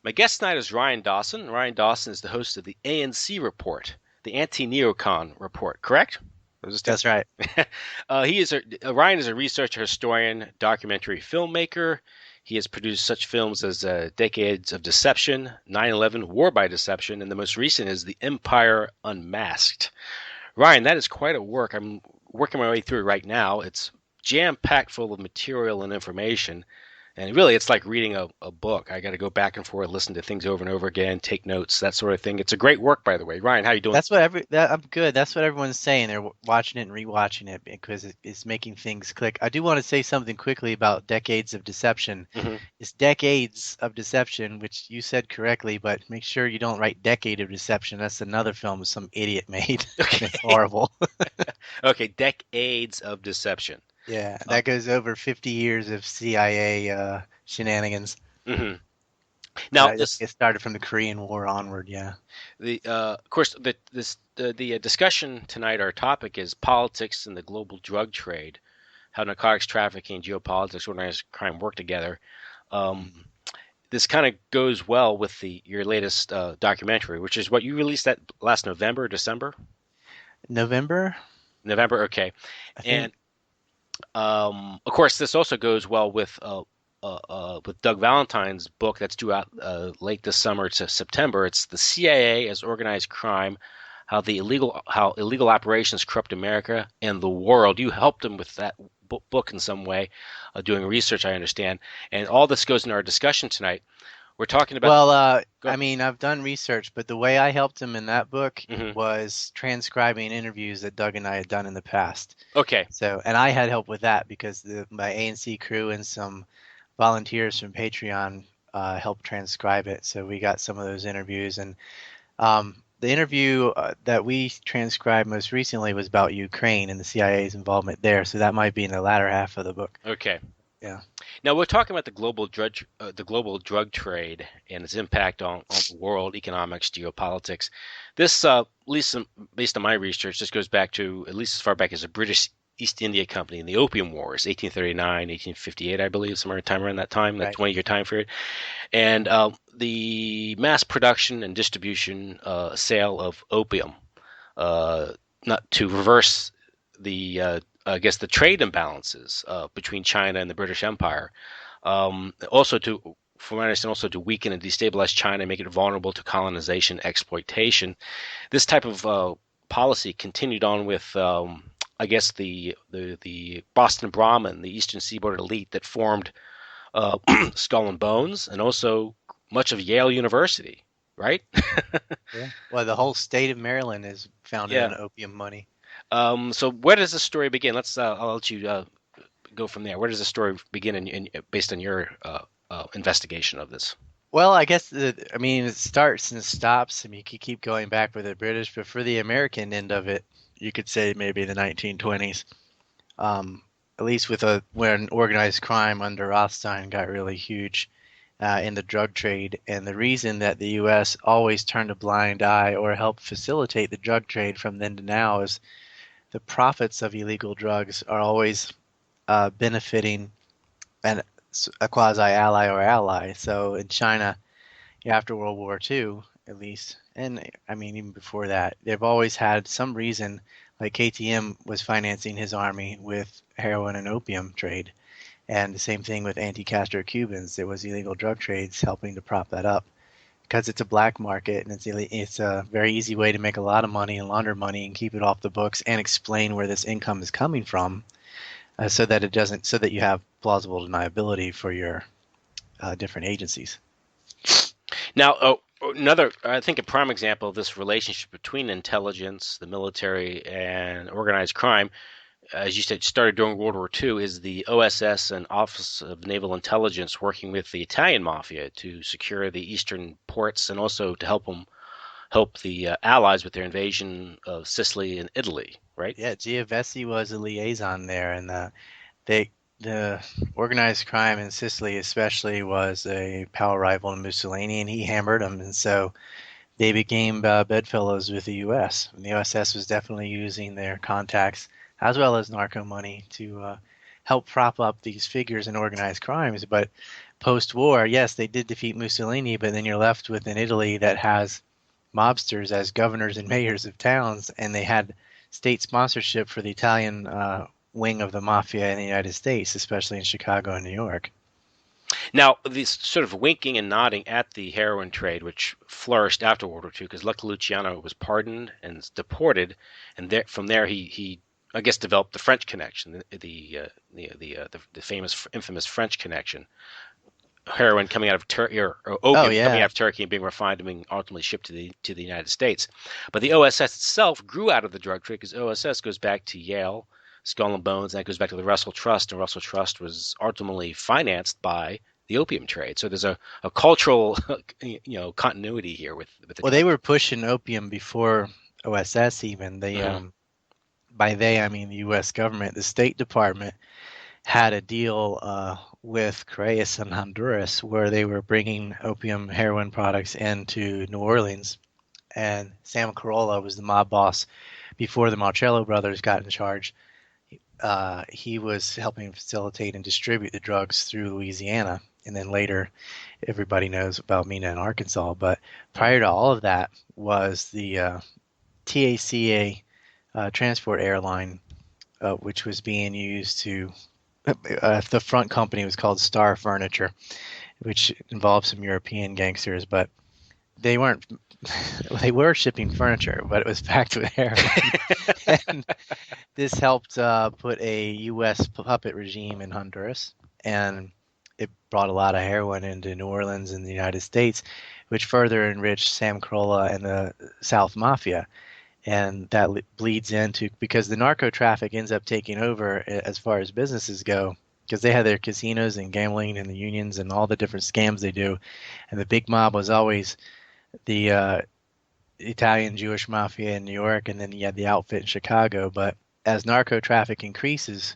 My guest tonight is Ryan Dawson. Ryan Dawson is the host of the ANC Report, the Anti-Neocon Report, correct? That's right. Ryan is a researcher, historian, documentary filmmaker. He has produced such films as Decades of Deception, 9/11, War by Deception, and the most recent is The Empire Unmasked. Ryan, that is quite a work. I'm working my way through it right now. It's jam-packed full of material and information. And really, it's like reading a book. I got to go back and forth, listen to things over and over again, take notes, that sort of thing. It's a great work, by the way. Ryan, how you doing? I'm good. That's what everyone's saying. They're watching it and rewatching it because it's making things click. I do want to say something quickly about Decades of Deception. Hmm. It's Decades of Deception, which you said correctly, but make sure you don't write Decade of Deception. That's another film some idiot made. It's Okay. horrible. Okay, Decades of Deception. Yeah, Uh, that goes over 50 years of CIA shenanigans. hmm. Now, this It started from the Korean War onward. Yeah. the of course the discussion tonight. Our topic is politics and the global drug trade, how narcotics trafficking, geopolitics, organized crime work together. Um, this kind of goes well with the your latest documentary, which is what you released that last November, December, November, November. Okay, I and think. of course, this also goes well with Doug Valentine's book that's due out late this summer to September. It's the CIA as organized crime, how illegal operations corrupt America and the world. You helped him with that book in some way, doing research, I understand, and all this goes into our discussion tonight. We're talking about. Well, Go. I've done research, but the way I helped him in that book Hmm. was transcribing interviews that Doug and I had done in the past. Okay. So, and I had help with that because my ANC crew and some volunteers from Patreon helped transcribe it. So we got some of those interviews, and the interview that we transcribed most recently was about Ukraine and the CIA's involvement there. So that might be in the latter half of the book. Okay. Yeah. Now we're talking about the global drug trade and its impact on the world, economics, geopolitics. This, at least based on my research, this goes back to at least as far back as the British East India Company and the Opium Wars, 1839, 1858, I believe, somewhere in time around that time, that Right. 20-year time period, and the mass production and distribution, sale of opium, uh, not to reverse the I guess the trade imbalances between China and the British Empire. Also to, from what I understand, also to weaken and destabilize China and make it vulnerable to colonization, exploitation. This type of policy continued on with, I guess, the Boston Brahmin, the Eastern Seaboard elite that formed uh, Skull and Bones, and also much of Yale University, right? Yeah. Well, the whole state of Maryland is founded Yeah. on opium money. So where does the story begin? I'll let you go from there. Where does the story begin based on your investigation of this? Well, I mean, it starts and stops. I mean, you could keep going back with the British, but for the American end of it, you could say maybe the 1920s. At least when organized crime under Rothstein got really huge in the drug trade, and the reason that the U.S. always turned a blind eye or helped facilitate the drug trade from then to now is the profits of illegal drugs are always benefiting and a quasi ally or ally. So in China, after World War II, at least, and I mean even before that, they've always had some reason, like KTM was financing his army with heroin and opium trade, and the same thing with anti-Castro Cubans. There was illegal drug trades helping to prop that up because it's a black market and it's a very easy way to make a lot of money and launder money and keep it off the books and explain where this income is coming from, so that you have plausible deniability for your different agencies. Now, I think a prime example of this relationship between intelligence, the military, and organized crime, as you said, started during World War II, is the OSS and Office of Naval Intelligence working with the Italian mafia to secure the eastern ports and also to help the Allies with their invasion of Sicily and Italy, right? Yeah, Giavessi was a liaison there, and they the organized crime in Sicily especially was a power rival to Mussolini, and he hammered them, and so they became bedfellows with the U.S. And the USS was definitely using their contacts as well as narco money to help prop up these figures in organized crimes. But post-war, yes, they did defeat Mussolini, but then you're left with an Italy that has mobsters as governors and mayors of towns, and they had state sponsorship for the Italian wing of the mafia in the United States, especially in Chicago and New York. Now, this sort of winking and nodding at the heroin trade, which flourished after World War II, because Lucky Luciano was pardoned and deported, and from there he I guess developed the French connection, the famous infamous French connection. Heroin coming out of Turkey, or Oh opium coming out yeah. of Turkey and being refined and being ultimately shipped to the United States. But the OSS itself grew out of the drug trade because OSS goes back to Yale, Skull and Bones, and that goes back to the Russell Trust, and Russell Trust was ultimately financed by the opium trade. So there's a cultural continuity here with the Well, they drug were trade. pushing opium before OSS even. They Mm-hmm. by they I mean the U.S. government, the State Department had a deal with Correas and Honduras where they were bringing opium heroin products into New Orleans. And Sam Carolla was the mob boss before the Marcello brothers got in charge. He was helping facilitate and distribute the drugs through Louisiana. And then later, everybody knows about Mina in Arkansas. But prior to all of that was the TACA transport airline, which was being used to. The front company was called Star Furniture, which involved some European gangsters, but they weren't. They were shipping furniture, but it was packed with heroin. And this helped put a U.S. puppet regime in Honduras, and it brought a lot of heroin into New Orleans and the United States, which further enriched Sam Carolla and the South Mafia. And that bleeds into because the narco traffic ends up taking over as far as businesses go because they had their casinos and gambling and the unions and all the different scams they do. And the big mob was always the Italian Jewish mafia in New York, and then you had the outfit in Chicago. But as narco traffic increases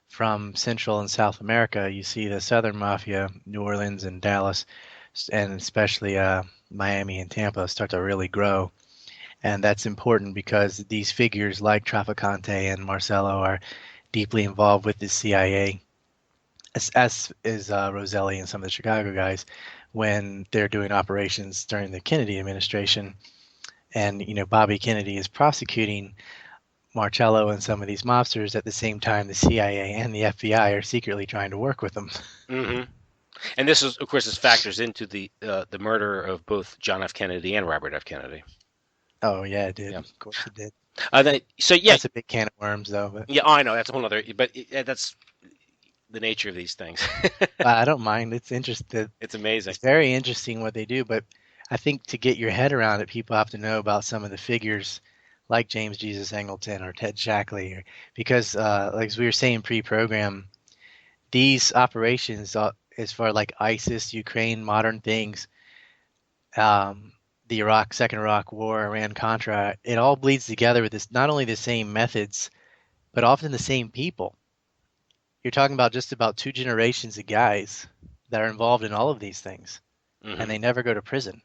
from Central and South America, you see the Southern Mafia, New Orleans and Dallas, and especially Miami and Tampa start to really grow. And that's important because these figures like Trafficante and Marcello are deeply involved with the CIA, as is Roselli and some of the Chicago guys when they're doing operations during the Kennedy administration. And, Bobby Kennedy is prosecuting Marcello and some of these mobsters at the same time the CIA and the FBI are secretly trying to work with them. Mm-hmm. And this is, of course, this factors into the murder of both John F. Kennedy and Robert F. Kennedy. Oh, yeah, it did. Yeah. Of course it did. So yeah, That's a big can of worms, though. But yeah, I know that's a whole other. But that's the nature of these things. I don't mind. It's interesting. It's amazing. It's very interesting what they do, but I think to get your head around it, people have to know about some of the figures like James Jesus Angleton or Ted Shackley, because like as we were saying pre-program, these operations, as far like ISIS, Ukraine, modern things, um, the Second Iraq War, Iran Contra, it all bleeds together with this not only the same methods, but often the same people. You're talking about just about two generations of guys that are involved in all of these things, and Hmm. they never go to prison.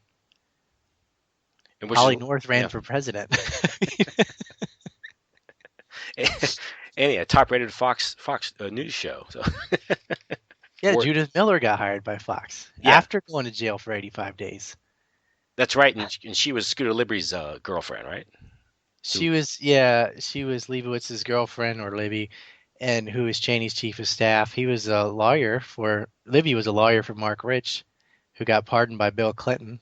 And which is Holly North ran yeah, for president. and yeah, top-rated Fox news show. So Yeah, or Judith Miller got hired by Fox yeah, after going to jail for 85 days. that's right. And she was Scooter Libby's girlfriend, right? Who? She was Leibovitz's girlfriend or Libby, and who was Cheney's chief of staff. Libby was a lawyer for Mark Rich, who got pardoned by Bill Clinton,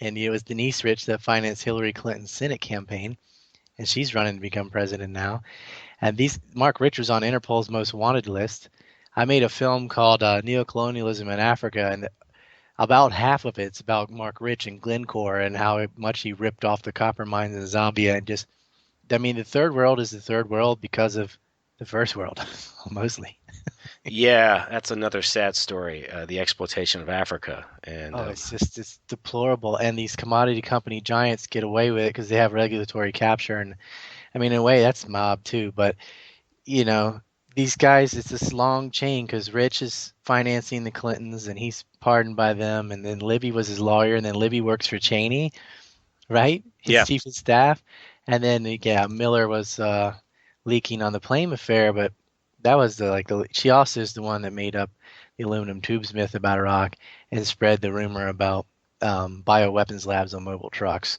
and it was Denise Rich that financed Hillary Clinton's Senate campaign, and she's running to become president now. And Mark Rich was on Interpol's most wanted list. I made a film called Neocolonialism in Africa, and about half of it's about Mark Rich and Glencore and how much he ripped off the copper mines in Zambia. And just, I mean, the third world is the third world because of the first world, mostly. Yeah, that's another sad story. The exploitation of Africa, and Oh, it's deplorable. And these commodity company giants get away with it because they have regulatory capture. And I mean, in a way, that's mob too. But you know, these guys, it's this long chain because Rich is financing the Clintons and he's pardoned by them. And then Libby was his lawyer, and then Libby works for Cheney, right? His yeah, chief of staff. And then, yeah, Miller was leaking on the Plame affair, but that was she also is the one that made up the aluminum tubes myth about Iraq and spread the rumor about bioweapons labs on mobile trucks.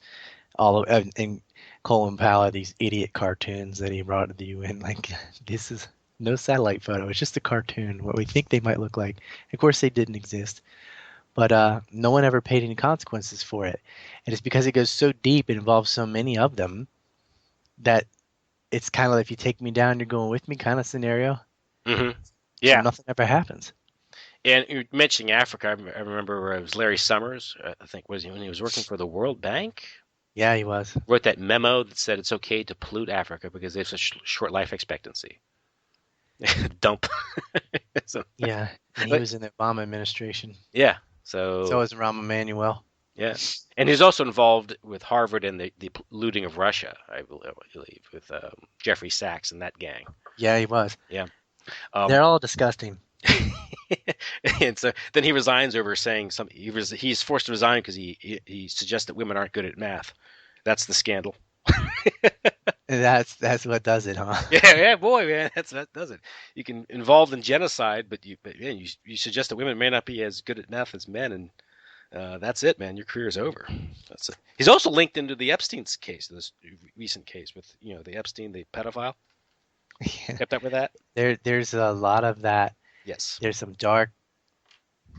All of and Colin Powell had these idiot cartoons that he brought to the UN. Like, this is no satellite photo. It's just a cartoon, what we think they might look like. Of course, they didn't exist, but no one ever paid any consequences for it. And it's because it goes so deep, it involves so many of them that it's kind of like, if you take me down, you're going with me kind of scenario. Hmm. So Yeah. nothing ever happens. And you're mentioning Africa. I remember it was Larry Summers, I think, was he when he was working for the World Bank, Yeah, he was. wrote that memo that said it's okay to pollute Africa because they have such short life expectancy. Dump. So, Yeah, and he but, was in the Obama administration. yeah. So So was Rahm Emanuel. yeah, and he's also involved with Harvard and the looting of Russia, I believe, with Jeffrey Sachs and that gang. Yeah, he was. Yeah. They're Um, all disgusting. and so then he resigns over saying something. He's forced to resign because he suggests that women aren't good at math. That's the scandal. And that's what does it, huh? Yeah, yeah, boy, man, that does it. You can involved in genocide, but man, you suggest that women may not be as good at math as men, and that's it, man. Your career is over. That's it. He's also linked into the Epstein's case, this recent case with the Epstein, the pedophile. Kept up with that? There's a lot of that. Yes. There's some dark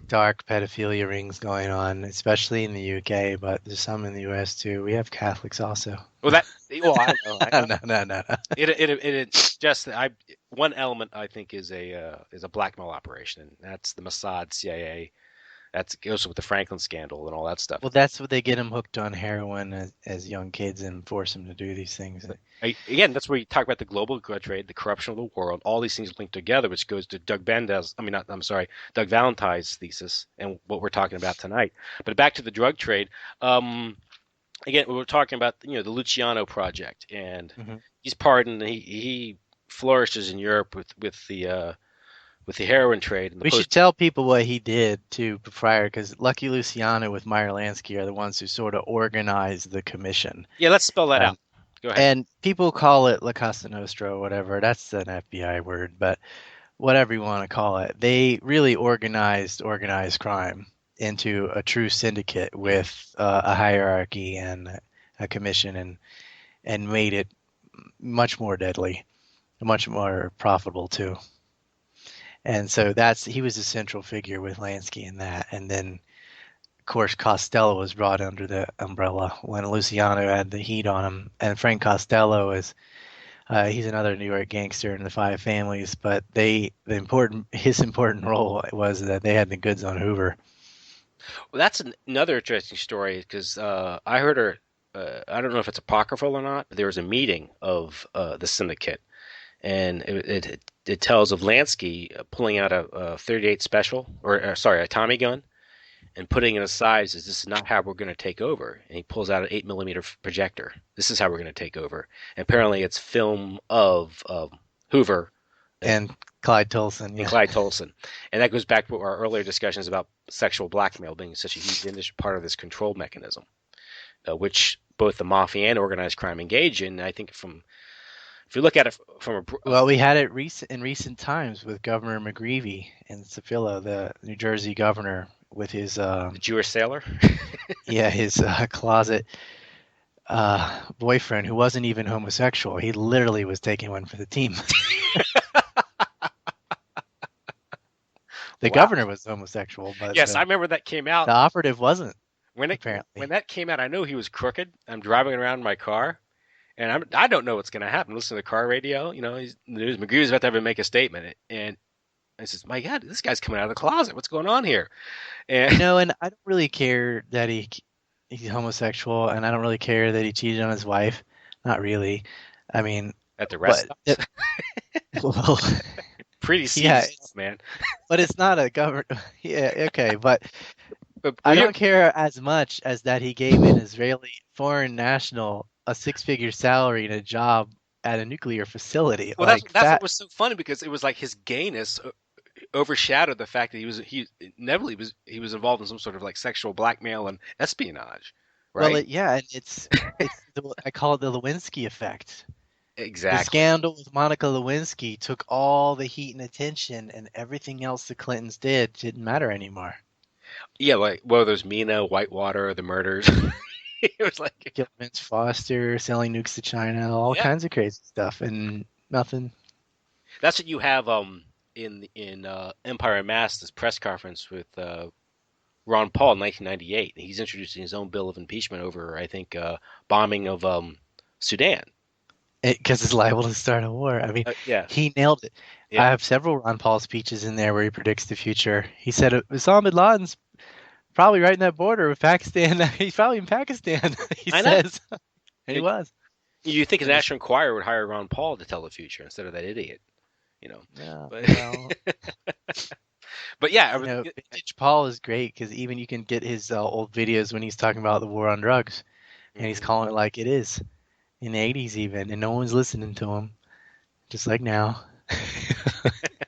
pedophilia rings going on, especially in the UK, but there's some in the US too. We have Catholics also. Well, that. Well, I know. I know. No, no, no, no. It's just that I one element I think is a blackmail operation, and that's the Mossad, CIA. That goes with the Franklin scandal and all that stuff. Well, that's what they get them hooked on heroin as young kids and force them to do these things. Again, that's where you talk about the global trade, the corruption of the world, all these things linked together, which goes to Doug Bendel's, I mean, not, I'm sorry, Doug Valentine's thesis and what we're talking about tonight. But back to the drug trade. Again, we were talking about the Luciano project, and Mhm. he's pardoned. He flourishes in Europe with the heroin trade and the We post. should tell people what he did too prior, because Lucky Luciano with Meyer Lansky are the ones who sort of organized the commission. Yeah, let's spell that Um, out. Go ahead. and people call it La Cosa Nostra or whatever. That's an FBI word, but whatever you want to call it, they really organized crime into a true syndicate with a hierarchy and a commission, and made it much more deadly, much more profitable too. And so he was a central figure with Lansky in that. And then, of course, Costello was brought under the umbrella when Luciano had the heat on him. And Frank Costello is he's another New York gangster in the Five Families. But his important role was that they had the goods on Hoover. Well, that's another interesting story because I heard her. I don't know if it's apocryphal or not, but there was a meeting of the syndicate, and it tells of Lansky pulling out a 38 special, or sorry, a Tommy gun, and putting it aside. Says this is not how we're going to take over, and he pulls out an 8 millimeter projector. This is how we're going to take over. And apparently, it's film of Hoover And Clyde Tolson, and yeah. Clyde Tolson, and that goes back to our earlier discussions about sexual blackmail being such a huge part of this control mechanism, which both the mafia and organized crime engage in. And I think if you look at it from Well, we had it in recent times with Governor McGreevey and Sapillo, the New Jersey governor, with his the Jewish sailor. his closet boyfriend who wasn't even homosexual. He literally was taking one for the team. The Wow. governor was homosexual, but Yes, I remember that came out. the operative wasn't, When apparently. that came out, I know he was crooked. I'm driving around in my car, and I don't know what's going to happen. Listen to the car radio. McGree's about to make a statement, and I says, "My God, this guy's coming out of the closet. What's going on here?" And And I don't really care that he's homosexual, and I don't really care that he cheated on his wife. Not really. I mean, at the rest but stops, well, pretty seedy yeah, stuff, man. but it's not a government. Yeah, okay, but But I don't care as much as that he gave an Israeli foreign national a six-figure salary and a job at a nuclear facility. well, that's Like that's what that. was so funny because it was like his gayness overshadowed the fact that he inevitably was involved in some sort of like sexual blackmail and espionage, Well, right? yeah, and I call it the Lewinsky effect. The Exactly. scandal with Monica Lewinsky took all the heat and attention, and everything else the Clintons did didn't matter anymore. Yeah, like well, there's Mina, Whitewater, the murders. It was like, Killed Vince Foster, selling nukes to China, all yeah, kinds of crazy stuff, and nothing. that's what you have in Empire Mass, this press conference with Ron Paul in 1998. He's introducing his own bill of impeachment over, I think, bombing of Sudan. Because it's liable to start a war. I mean, Yeah, he nailed it. I yeah, have several Ron Paul speeches in there where he predicts the future. He said Osama bin Laden's probably right in that border with Pakistan. He's probably in Pakistan, he I know. says. And he It, was. you think a And it's, National Enquirer would hire Ron Paul to tell the future instead of that idiot, you know? yeah, But well, but yeah, you know, Vintage Paul is great because even you can get his old videos when he's talking about the war on drugs and he's mhm. calling it like it is in the 80s even, and no one's listening to him, just like now.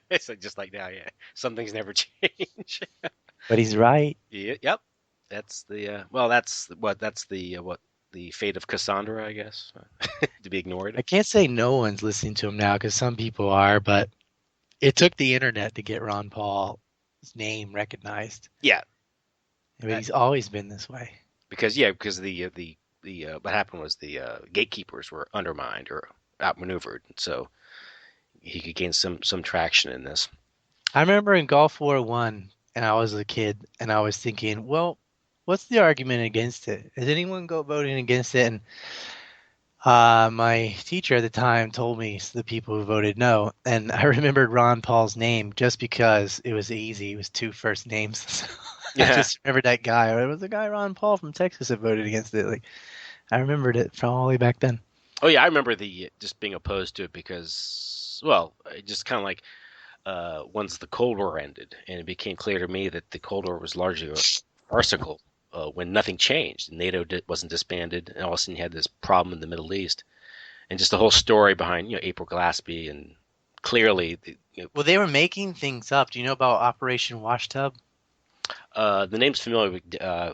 It's like just like now, yeah. Some things never change. But he's right. Yeah, yep. That's the well, that's the what the fate of Cassandra, I guess, to be ignored. I can't say no one's listening to him now because some people are, but it took the internet to get Ron Paul's name recognized. Yeah, But uh, he's always been this way. because yeah, because the what happened was the gatekeepers were undermined or outmaneuvered, so he could gain some traction in this. I remember in Gulf War One, and I was a kid, and I was thinking, well, what's the argument against it? Is anyone go voting against it? And my teacher at the time told me the people who voted no, and I remembered Ron Paul's name just because it was easy. It was two first names. So I Yeah. just remembered that guy. It was the guy Ron Paul from Texas that voted against it. Like I remembered it from all the way back then. Oh yeah, I remember the just being opposed to it because well, it just kind of like once the Cold War ended, and it became clear to me that the Cold War was largely farcical when nothing changed. NATO wasn't disbanded, and all of a sudden you had this problem in the Middle East, and just the whole story behind April Glaspie, and clearly Well, they were making things up. Do you know about Operation Washtub? the name's familiar with.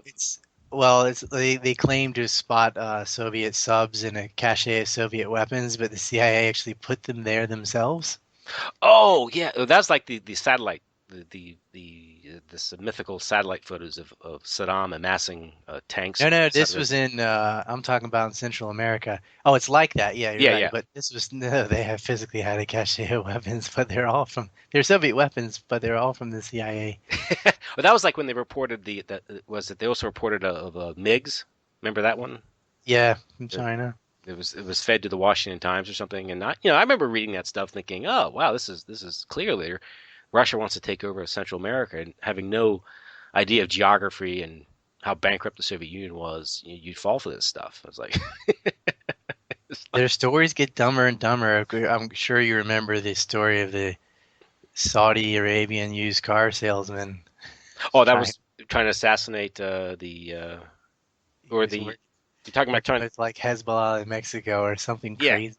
It's well, it's they claim to spot Soviet subs and a cache of Soviet weapons, but the CIA actually put them there themselves. Oh yeah, that's like the satellite, this mythical satellite photos of Saddam amassing tanks No, and no, this etc. was in I'm talking about in Central America. Oh, it's like that. Yeah, you're Yeah, right. yeah. But this was no, they have physically had a cache of weapons, but they're Soviet weapons, but they're all from the CIA. Well, that was like when they reported was it they also reported of MiGs. Remember that one? Yeah, from It, China. it was fed to the Washington Times or something, and I remember reading that stuff, thinking, oh wow, this is clearly Russia wants to take over Central America, and having no idea of geography and how bankrupt the Soviet Union was, you'd fall for this stuff. I was like, it's like, Their stories get dumber and dumber. I'm sure you remember the story of the Saudi Arabian used car salesman oh, that trying. was trying to assassinate the He or was the you're talking about working trying. with like Hezbollah in Mexico or something Yeah, crazy.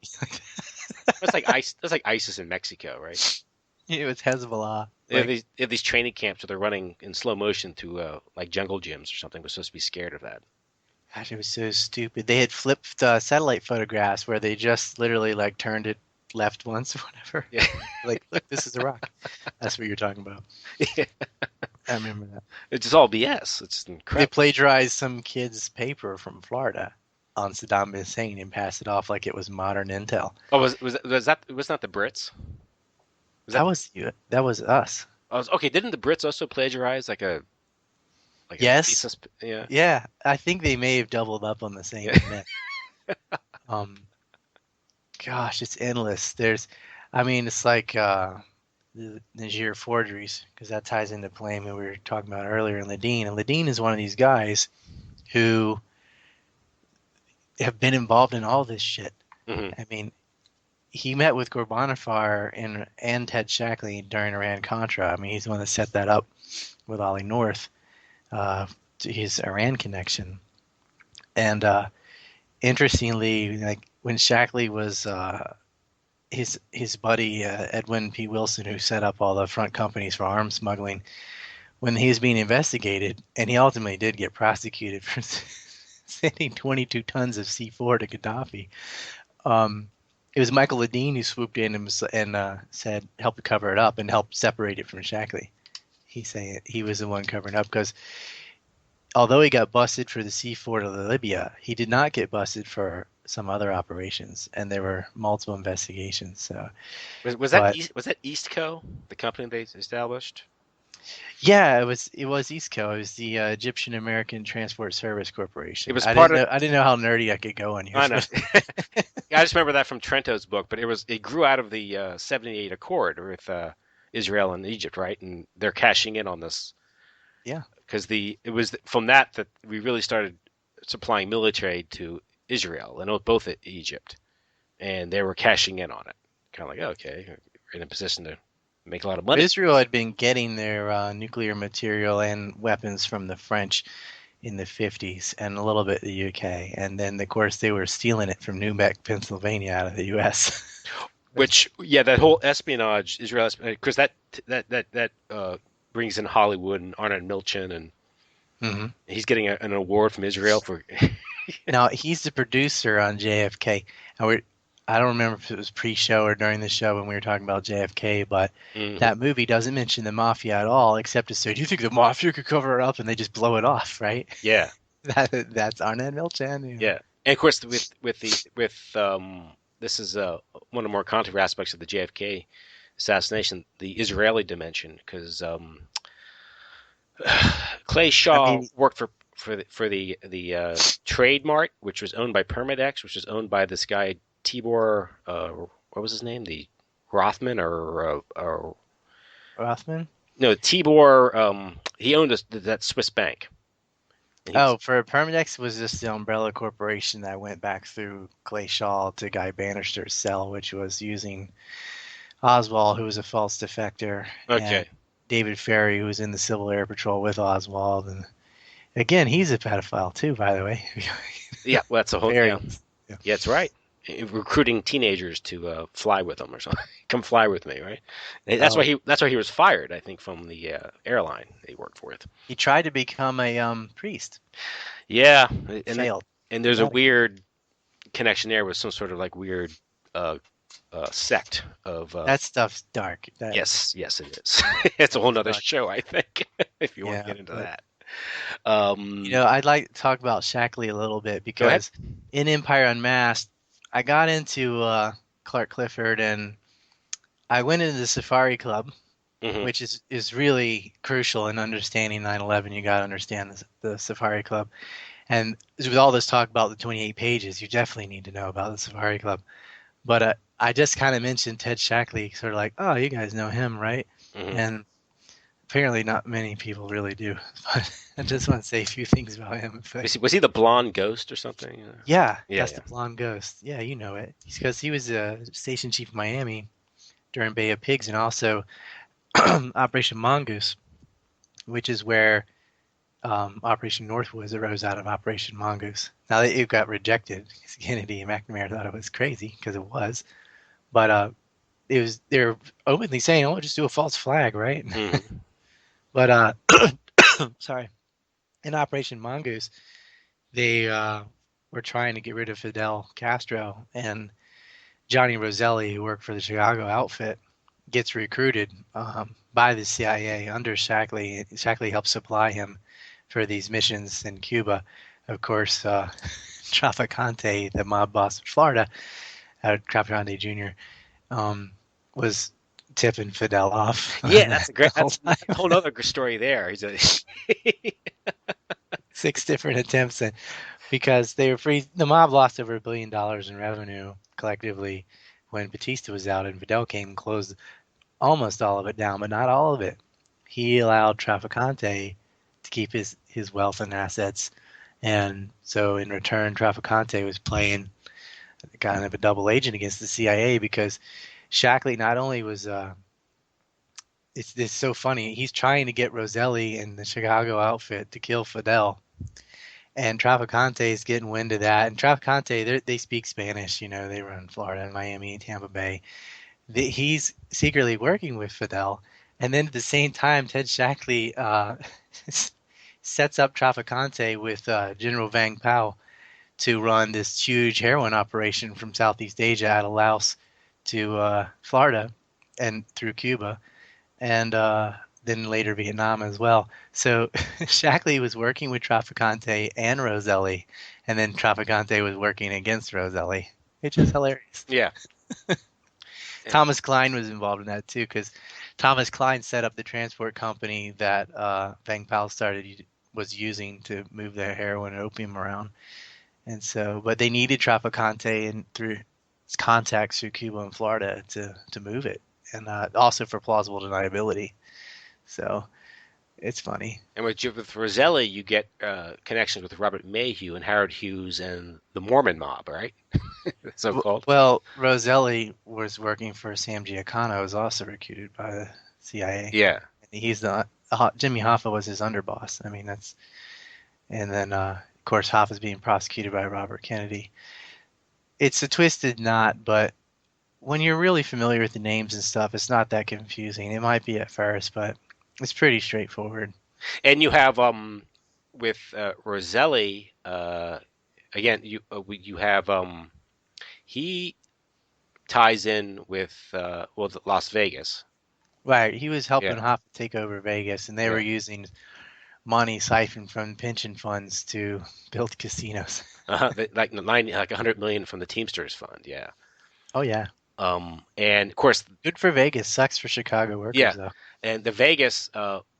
that's like ICE. That's like ISIS in Mexico, right? It was Hezbollah. They have Like, these training camps where they're running in slow motion through like jungle gyms or something. We're supposed to be scared of that. gosh, it was so stupid. They had flipped satellite photographs where they just literally like turned it left once or whatever. Yeah, Like, look, this is a rock. That's what you're talking about. yeah. I remember that. It's just all BS. It's They incredible. plagiarized some kid's paper from Florida on Saddam Hussein and passed it off like it was modern intel. Oh, was that it was not the Brits? Was That that was you. That was us. okay? Didn't the Brits also plagiarize like a Yes. thesis? Yeah, Yeah. I think they may have doubled up on the same yeah. event. Um, Gosh, it's endless. I mean, it's like the Niger forgeries because that ties into Plame we were talking about earlier in Ladine. And Ladine is one of these guys who have been involved in all this shit. Hmm. I mean, he met with Ghorbanifar and Ted Shackley during Iran-Contra. I mean, he's the one that set that up with Ollie North, to his Iran connection. And interestingly, like when Shackley was his buddy Edwin P. Wilson, who set up all the front companies for arms smuggling, when he was being investigated, and he ultimately did get prosecuted for sending 22 tons of C4 to Gaddafi. Um, it was Michael Ledeen who swooped in and said helped cover it up and helped separate it from Shackley. He saying he was the one covering up because although he got busted for the C4 to Libya, he did not get busted for some other operations, and there were multiple investigations. So, but Was that Eastco, the company they established? yeah, it was Eastco. It was the Egyptian American Transport Service It Corporation. was part of. I didn't know how nerdy I could go on here, I know. but I just remember that from Trento's book, but it grew out of the '78 Accord with Israel and Egypt, right? And they're cashing in on this yeah. because the it was from that we really started supplying military aid to Israel and both at Egypt, and they were cashing in on it. Kind of like, okay, we're in a position to make a lot of money. Israel had been getting their nuclear material and weapons from the French in the 50s and a little bit the UK. And then, of course, they were stealing it from Newbeck, Pennsylvania out of the US. Which, yeah, that whole espionage, Israel espionage, because that brings in Hollywood and Arnold Milchan, and hmm he's getting an award from Israel for. Now, he's the producer on JFK. And I don't remember if it was pre-show or during the show when we were talking about JFK, but Mhm. that movie doesn't mention the mafia at all, except to say, do you think the mafia could cover it up? And they just blow it off, right? Yeah, That's Arnett Milchan. yeah, and of course this is one of the more controversial aspects of the JFK assassination, the Israeli dimension, because Clay I Shaw mean, worked for the trademark, which was owned by Permidex, which was owned by this guy Tibor. What was his name? The Rothman or Rothman? no Tibor. He owned that Swiss bank. And he was Oh, for Permidex was just the umbrella corporation that went back through Clay Shaw to Guy Bannister's cell, which was using Oswald, who was a false defector, and okay. David Ferry, who was in the Civil Air Patrol with Oswald. And again, he's a pedophile too, by the way. Yeah, well, that's a whole. Yeah, Ferry. Yeah. yeah, that's right. Recruiting teenagers to fly with him or something. Come fly with me, right? Oh, That's why he was fired, I think, from the airline he worked for. he tried to become a priest. Yeah, and Failed. and there's a Dramatic. weird connection there with some sort of like weird uh, sect of. That stuff's dark. Yes, it is. It's a whole That's nother dark. show, I think, if you want to Yeah, get into but that. I'd like to talk about Shackley a little bit Go ahead. because in Empire Unmasked, I got into Clark Clifford and I went into the Safari Club, Hmm. which is really crucial in understanding 9/11. You got to understand the Safari Club. And with all this talk about the 28 pages, you definitely need to know about the Safari Club. But I just kind of mentioned Ted Shackley, sort of like, oh, you guys know him, right? Hmm. And apparently not many people really do. But I just want to say a few things about him. Was he the blonde ghost or something? Yeah, Yeah, that's yeah. the blonde ghost. Yeah, you know it. Because he was a station chief in Miami during Bay of Pigs and also Operation Mongoose, which is where Operation Northwoods arose out of Operation Mongoose. Now it got rejected because Kennedy and McNamara thought it was crazy because it was, but they're openly saying, "Oh, just do a false flag, right?" Hmm. But sorry, in Operation Mongoose, they were trying to get rid of Fidel Castro, and Johnny Roselli, who worked for the Chicago outfit, gets recruited by the CIA under Shackley. Shackley helps supply him for these missions in Cuba. Of course, Trafficante, the mob boss of Florida, Trafficante Jr., um, was tipping Fidel off Yeah, the, that's a great. whole That's time. a whole other story there. He's a. 6 different attempts, and because they were free, the mob lost over $1 billion in revenue collectively when Batista was out, and Fidel came and closed almost all of it down, but not all of it. He allowed Trafficante to keep his wealth and assets. And so in return, Trafficante was playing kind of a double agent against the CIA because Shackley not only was it's so funny. He's trying to get Roselli and the Chicago outfit to kill Fidel, and Trafficante is getting wind of that. And Trafficante, they speak Spanish. They run Florida, Miami, Tampa Bay. He's secretly working with Fidel, and then at the same time, Ted Shackley sets up Trafficante with General Vang Pao to run this huge heroin operation from Southeast Asia out of Laos to Florida and through Cuba, and then later Vietnam as well. So Shackley was working with Trafficante and Roselli, and then Trafficante was working against Roselli. It's just hilarious. Yeah. And, Thomas Klein was involved in that too, because Thomas Klein set up the transport company that Bang Pal was using to move their heroin and opium around. And so, but they needed Trafficante and through its contacts through Cuba and Florida to move it, and also for plausible deniability. So it's funny. and with Roselli, you get connections with Robert Mayhew and Howard Hughes and the Mormon mob, right? So called. Well, Roselli was working for Sam Giancana, was also recruited by the CIA. Yeah. He's Jimmy Hoffa was his underboss. I mean, and then of course Hoffa's being prosecuted by Robert Kennedy. It's a twisted knot, but when you're really familiar with the names and stuff, it's not that confusing. It might be at first, but it's pretty straightforward. And you have with Roselli again. You have he ties in with Las Vegas. Right, he was helping Yeah. Hoffa take over Vegas, and they were Yeah. using money siphoned from pension funds to build casinos. Like 90, like 100 million from the Teamsters Fund. Yeah. Oh yeah, And of course, good for Vegas. Sucks for Chicago yeah. workers though. And the Vegas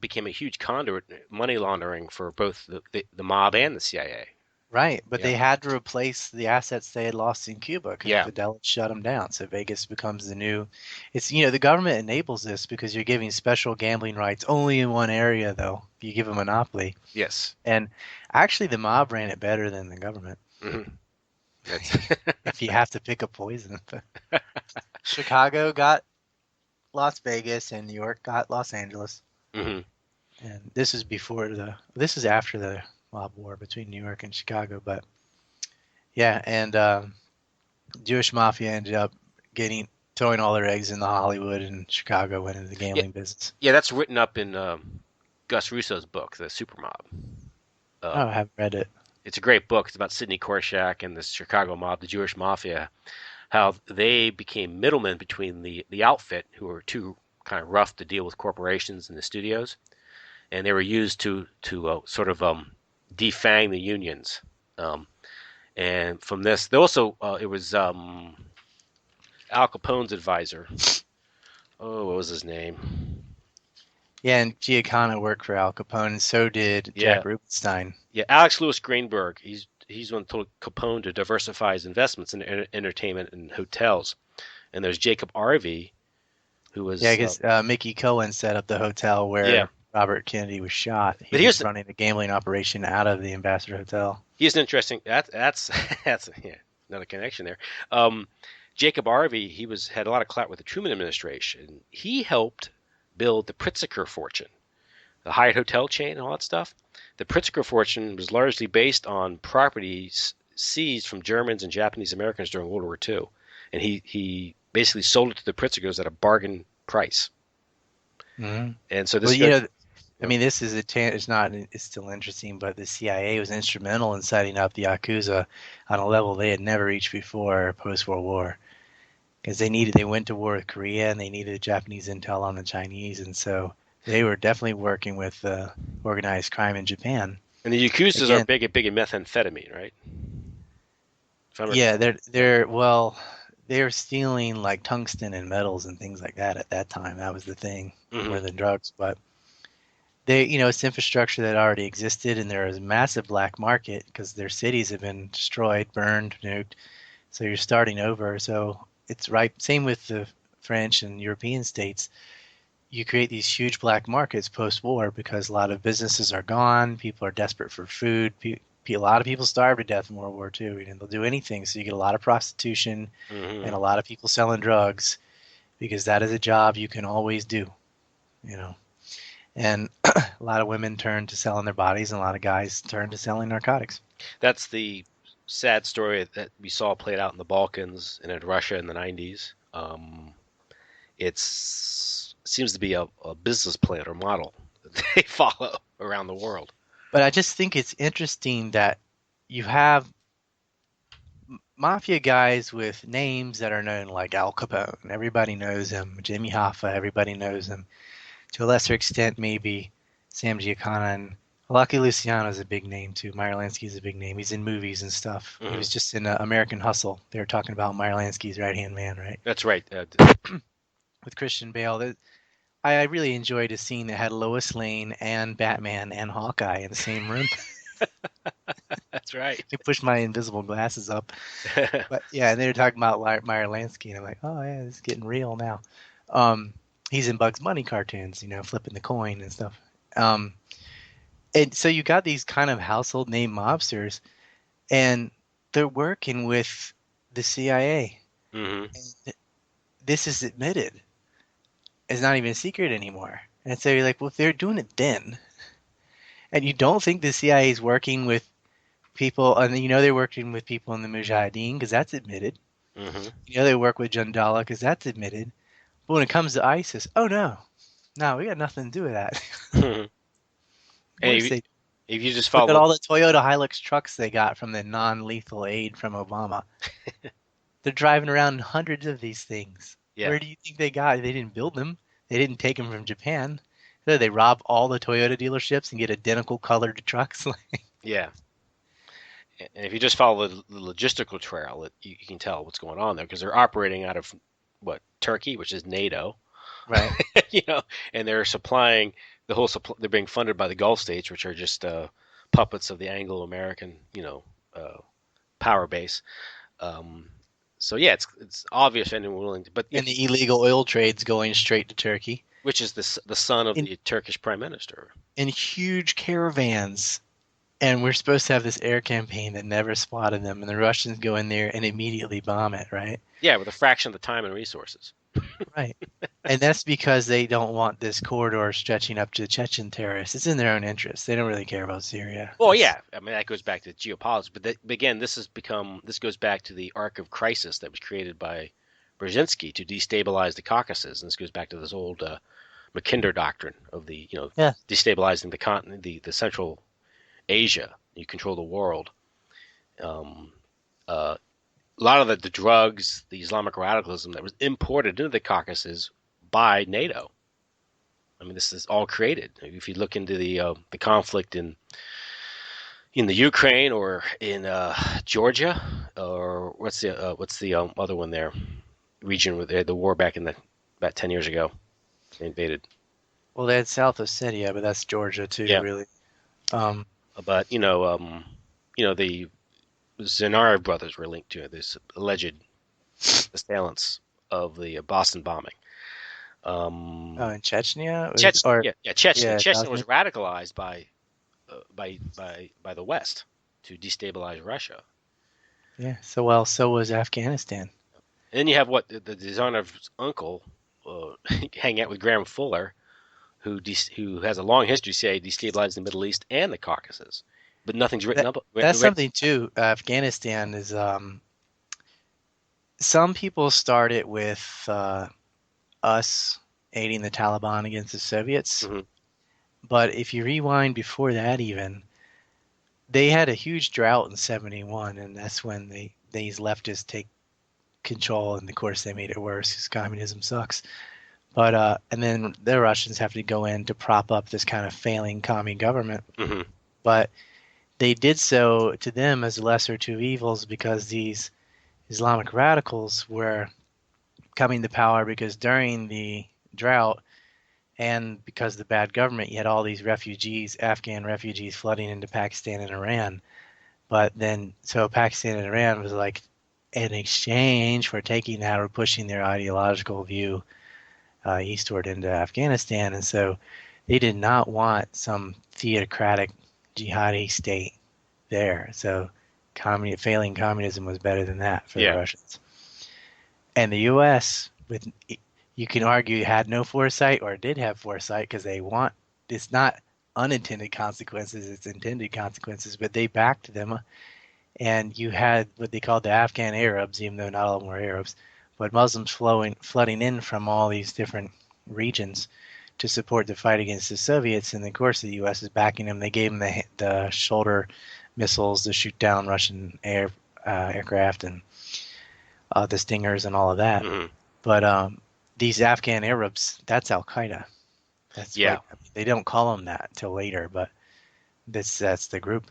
became a huge conduit money laundering for both the mob and the CIA. Right, but Yeah. they had to replace the assets they had lost in Cuba because Yeah. Fidel had shut them down. So Vegas becomes the new. It's the government enables this because you're giving special gambling rights only in one area though. You give a monopoly, Yes. and actually the mob ran it better than the government. Hmm. That's If you have to pick a poison, Chicago got Las Vegas and New York got Los Angeles. hmm. And this is after the mob war between New York and Chicago, but yeah, and Jewish mafia ended up throwing all their eggs into Hollywood, and Chicago went into the Yeah. gambling business. Yeah. That's written up in Gus Russo's book, The Super Mob. Oh, I haven't read it. It's a great book. It's about Sidney Korshak and the Chicago mob, the Jewish mafia, how they became middlemen between the outfit, who were too kind of rough to deal with corporations and the studios, and they were used to sort of defang the unions. And from this, they also it was Al Capone's advisor. Oh, what was his name? Yeah, and Giancana worked for Al Capone, and so did Yeah, Jack Rubenstein. yeah. Alex Louis Greenberg. He's one who told Capone to diversify his investments in entertainment and hotels. And there's Jacob Arvey, who was Yeah, I guess Mickey Cohen set up the hotel yeah. where Robert Kennedy was shot. He But was here's running a gambling operation out of the Ambassador Hotel. here's an interesting that's yeah, another connection there. Jacob Arvey, had a lot of clout with the Truman administration. He helped build the Pritzker fortune, the Hyatt hotel chain and all that stuff. The Pritzker fortune was largely based on properties seized from Germans and Japanese Americans during World War II, and he basically sold it to the Pritzkers at a bargain price. Mm-hmm. And so Well, this I mean, this is it's still interesting, but the CIA was instrumental in setting up the Yakuza on a level they had never reached before post-World War. Because they went to war with Korea and they needed Japanese intel on the Chinese, and so they were definitely working with organized crime in Japan. and the Yakuzas are Again, big in methamphetamine, right? yeah, they were stealing like tungsten and metals and things like that at that time. That was the thing more Mm-hmm. than drugs, but it's infrastructure that already existed, and there was a massive black market because their cities have been destroyed, burned, nuked. So you're starting over. So it's right. Same with the French and European states. You create these huge black markets post-war because a lot of businesses are gone. People are desperate for food. A lot of people starved to death in World War II. They'll do anything. So you get a lot of prostitution Mm-hmm. and a lot of people selling drugs because that is a job you can always do. And a lot of women turn to selling their bodies, and a lot of guys turn to selling narcotics. That's the sad story that we saw played out in the Balkans and in Russia in the 90s. It seems to be a business plan or model that they follow around the world. But I just think it's interesting that you have mafia guys with names that are known, like Al Capone. Everybody knows him. Jimmy Hoffa, everybody knows him. To a lesser extent, maybe Sam Giancana and Lucky Luciano is a big name too. Meyer Lansky is a big name. He's in movies and stuff. He Hmm. was just in American Hustle. They were talking about Meyer Lansky's right-hand man, right? That's right. With Christian Bale. I really enjoyed a scene that had Lois Lane and Batman and Hawkeye in the same room. That's right. I pushed my invisible glasses up. But yeah, and they were talking about Meyer Lansky, and I'm like, oh yeah, this is getting real now. Um, he's in Bugs Bunny cartoons, flipping the coin and stuff. Um, and so you got these kind of household name mobsters, and they're working with the CIA. Hmm. And this is admitted. It's not even a secret anymore. And so you're like, well, if they're doing it then, and you don't think the CIA is working with people, and they're working with people in the Mujahideen because that's admitted. Hmm. They work with Jandala because that's admitted. But when it comes to ISIS, oh no, no, we got nothing to do with that. And Of course they if you just look at follow, all the Toyota Hilux trucks they got from the non-lethal aid from Obama. They're driving around in hundreds of these things. yeah, Where do you think they got? They didn't build them. They didn't take them from Japan. So they rob all the Toyota dealerships and get identical colored trucks. yeah. And if you just follow the logistical trail, you can tell what's going on there because they're operating out of what Turkey, which is NATO, Right. you know, and they're supplying the whole supply. They're being funded by the Gulf states, which are just puppets of the Anglo-American, power base. Um, so yeah, it's obvious anyone willing to, but And the illegal oil trade's going straight to Turkey which is the son of in the Turkish prime minister. in huge caravans. And we're supposed to have this air campaign that never spotted them, and the Russians go in there and immediately bomb it, right? Yeah, with a fraction of the time and resources. Right. And that's because they don't want this corridor stretching up to Chechen terrorists. It's in their own interest. They don't really care about Syria. Well, yeah, I mean that goes back to geopolitics, but again, this goes back to the arc of crisis that was created by Brzezinski to destabilize the Caucasus, and this goes back to this old Mackinder doctrine of the Yeah. destabilizing the continent, the Central Asia. You control the world. Um, a lot of the drugs, the Islamic radicalism that was imported into the Caucasus by NATO. I mean, this is all created. If you look into the conflict in the Ukraine or in Georgia, or what's the other one there region where they had the war back in the about 10 years ago, they invaded. Well, they had South Ossetia, but that's Georgia too, Yeah, really. Um, but the Zenarev brothers were linked to this alleged assailants of the Boston bombing. oh, in Chechnya, Chechnya. yeah, Chechnya was Dawson. radicalized by the West to destabilize Russia. Yeah. So was Afghanistan. And then you have the Tsarev's uncle hang out with Graham Fuller, who has a long history, say, destabilized the Middle East and the Caucasus, but nothing's written That up. that's something too. Afghanistan is some people start it with us aiding the Taliban against the Soviets. Mhm. But if you rewind before that, even they had a huge drought in '71, and that's when these leftists take control, and of course they made it worse because communism sucks. But and then the Russians have to go in to prop up this kind of failing commie government. Mhm. But they did so to them as the lesser of two evils because these Islamic radicals were coming to power because during the drought and because of the bad government, you had all these refugees, Afghan refugees, flooding into Pakistan and Iran. But then, so Pakistan and Iran was like, in exchange for taking that or pushing their ideological view eastward into Afghanistan. And so they did not want some theocratic jihadi state there. So failing communism was better than that for the Yeah. Russians. And the U.S., with you can argue, had no foresight or did have foresight because it's not unintended consequences, it's intended consequences, but they backed them. And you had what they called the Afghan Arabs, even though not all of them were Arabs, but Muslims flooding in from all these different regions to support the fight against the Soviets. And of course, the U.S. is backing them. They gave them the shoulder missiles to shoot down Russian aircraft and the Stingers and all of that. Hmm. But these Afghan Arabs, that's Al Qaeda. That's Yeah. what they don't call them that till later, but that's the group,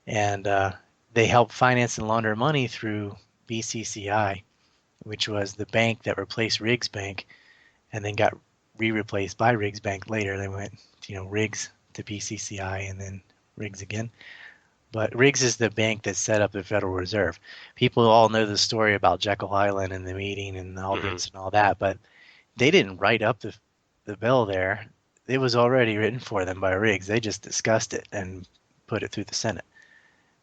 and they help finance and launder money through BCCI, which was the bank that replaced Riggs Bank, and then got re-replaced by Riggs Bank later. They went, Riggs to BCCI and then Riggs again. But Riggs is the bank that set up the Federal Reserve. People all know the story about Jekyll Island and the meeting and Hmm. Aldrich and all that, but they didn't write up the bill there. It was already written for them by Riggs. They just discussed it and put it through the Senate.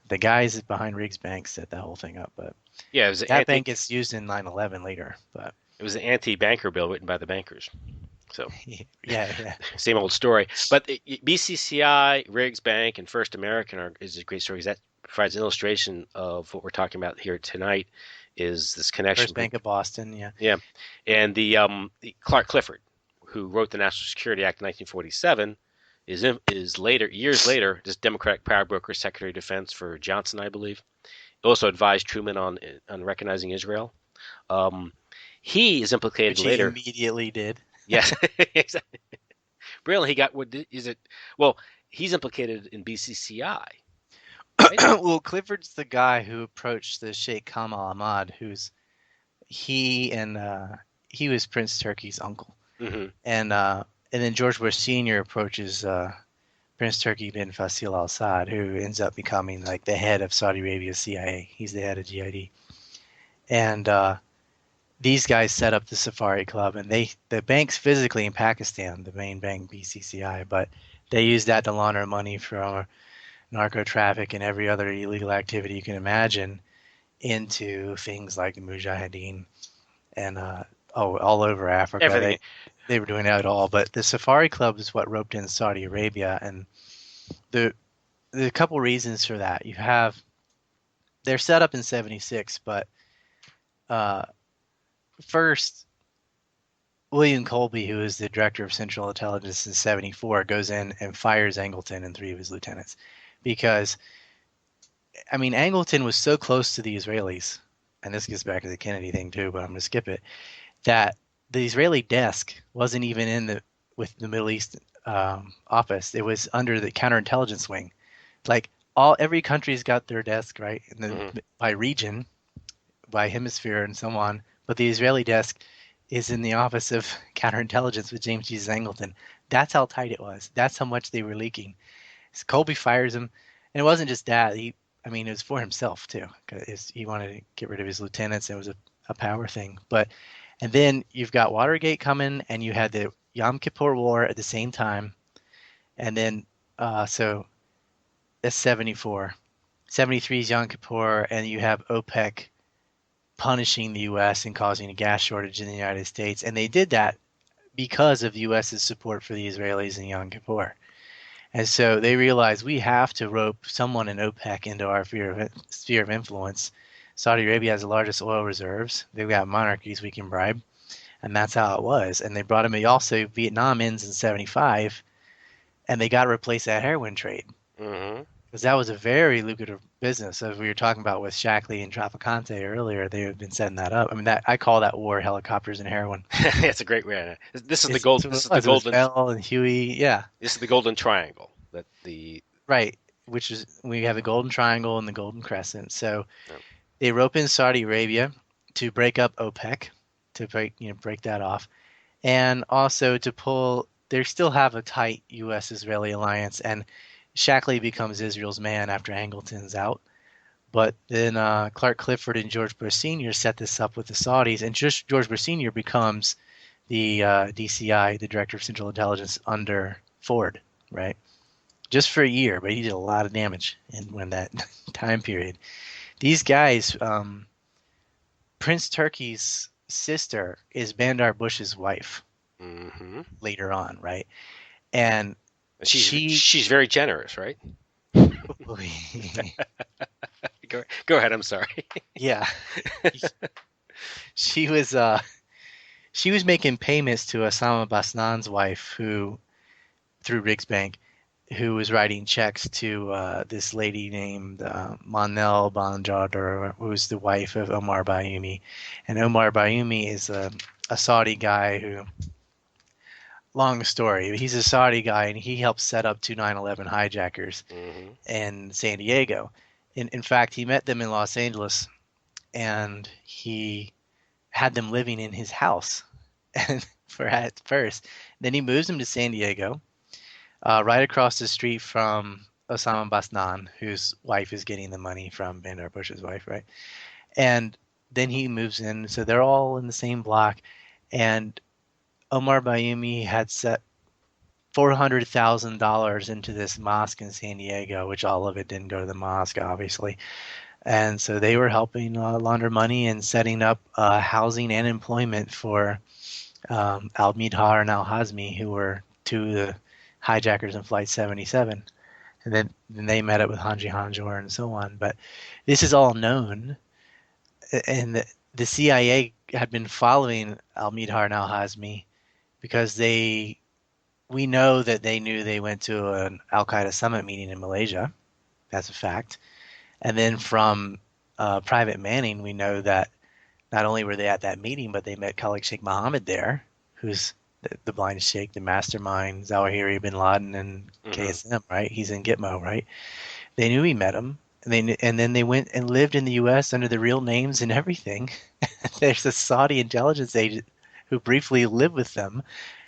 The guys behind Riggs Bank set that whole thing up, but Yeah. It was an that anti. bank gets used in 9/11 later. But It was an anti-banker bill written by the bankers. So yeah, yeah. same old story. But BCCI, Riggs Bank, and First American is a great story because that provides an illustration of what we're talking about here tonight. Is this connection? First Bank of Boston, yeah. Yeah, and the Clark Clifford, who wrote the National Security Act in 1947, is later, years later, this Democratic power broker, Secretary of Defense for Johnson, I believe. Also advised Truman on recognizing Israel. Um, he is implicated Which he later. immediately did. Yes, exactly. Really, he got what is it? Well, he's implicated in BCCI, right? Well, Clifford's the guy who approached the Sheikh Kamal Ahmad, he and he was Prince Turkey's uncle, Hmm. and then George Bush Sr. approaches Prince Turki bin Faisal al Saud, who ends up becoming like the head of Saudi Arabia's CIA. He's the head of GID, and these guys set up the Safari Club, and the bank's physically in Pakistan, the main bank BCCI, but they use that to launder money from narco traffic and every other illegal activity you can imagine into things like the Mujahideen and all over Africa. Everything. They were doing that all, but the Safari Club is what roped in Saudi Arabia, and the a couple reasons for that. They're set up in '76, but uh, first William Colby, who is the director of Central Intelligence in '74, goes in and fires Angleton and three of his lieutenants because I mean Angleton was so close to the Israelis, and this gets back to the Kennedy thing too, but I'm going to skip it. That the Israeli desk wasn't even in the with the Middle East office; it was under the counterintelligence wing. Like every country's got their desk right Hmm. by region, by hemisphere, and so on. But the Israeli desk is in the office of counterintelligence with James G. Angleton. That's how tight it was. That's how much they were leaking. So Colby fires him, and it wasn't just that. I mean, it was for himself too, because he wanted to get rid of his lieutenants. It was a power thing. And then you've got Watergate coming, and you had the Yom Kippur War at the same time, and then so that's 74. 73 is Yom Kippur, and you have OPEC punishing the U.S. and causing a gas shortage in the United States. And they did that because of the U.S.'s support for the Israelis in Yom Kippur. And so they realized we have to rope someone in OPEC into our sphere of influence. Saudi Arabia has the largest oil reserves. They've got monarchies we can bribe. And that's how it was. And they brought him. Also, Vietnam ends in 75, and they got to replace that heroin trade Hmm. because that was a very lucrative business. As we were talking about with Shackley and Trafficante earlier, they have been setting that up. I mean, that I call that war helicopters and heroin. That's a great way. This is the It's gold. what This is it the was. It was golden. Bell and Huey, yeah, This is the golden triangle. That the. right. Which is we have the Golden Triangle and the Golden Crescent. So No. they rope in Saudi Arabia to break up OPEC, to break that off, and also to pull. They still have a tight U.S.-Israeli alliance, and Shackley becomes Israel's man after Angleton's out. But then Clark Clifford and George Bush Sr. set this up with the Saudis, and just George Bush Sr. becomes the DCI, the Director of Central Intelligence, under Ford, right? Just for a year, but he did a lot of damage in that time period. These guys, Prince Turkey's sister is Bandar Bush's wife Hmm. later on, right? And she, She's very generous, right? Go ahead. I'm sorry. yeah, she was making payments to Osama Basnan's wife, who through Riggs Bank, who was writing checks to this lady named Manel Banjadr, who was the wife of Omar Bayoumi. And Omar Bayoumi is a Saudi guy who, long story, he's a Saudi guy and he helped set up two 9/11 hijackers Mm-hmm. in San Diego. In fact, he met them in Los Angeles and he had them living in his house and for at first. Then he moves them to San Diego, right across the street from Osama Basnan, whose wife is getting the money from Bandar Bush's wife, right? And then he moves in, so they're all in the same block. And Omar Bayoumi had set $400,000 into this mosque in San Diego, which all of it didn't go to the mosque, obviously. And so they were helping launder money and setting up housing and employment for Al Midhar and Al Hazmi, who were two of the hijackers in Flight 77. And then they met up with Hanji Hanjor and so on. But this is all known, and the CIA had been following Al Midhar and Al Hazmi because we know that they knew they went to an Al Qaeda summit meeting in Malaysia. That's a fact. And then from Private Manning, we know that not only were they at that meeting, but they met Khalid Sheikh Mohammed there, who's the blind sheikh, the mastermind, Zawahiri bin Laden, and Mm-hmm. KSM, right? He's in Gitmo, right? They knew he met him. And then they went and lived in the U.S. under the real names and everything. There's a Saudi intelligence agent who briefly lived with them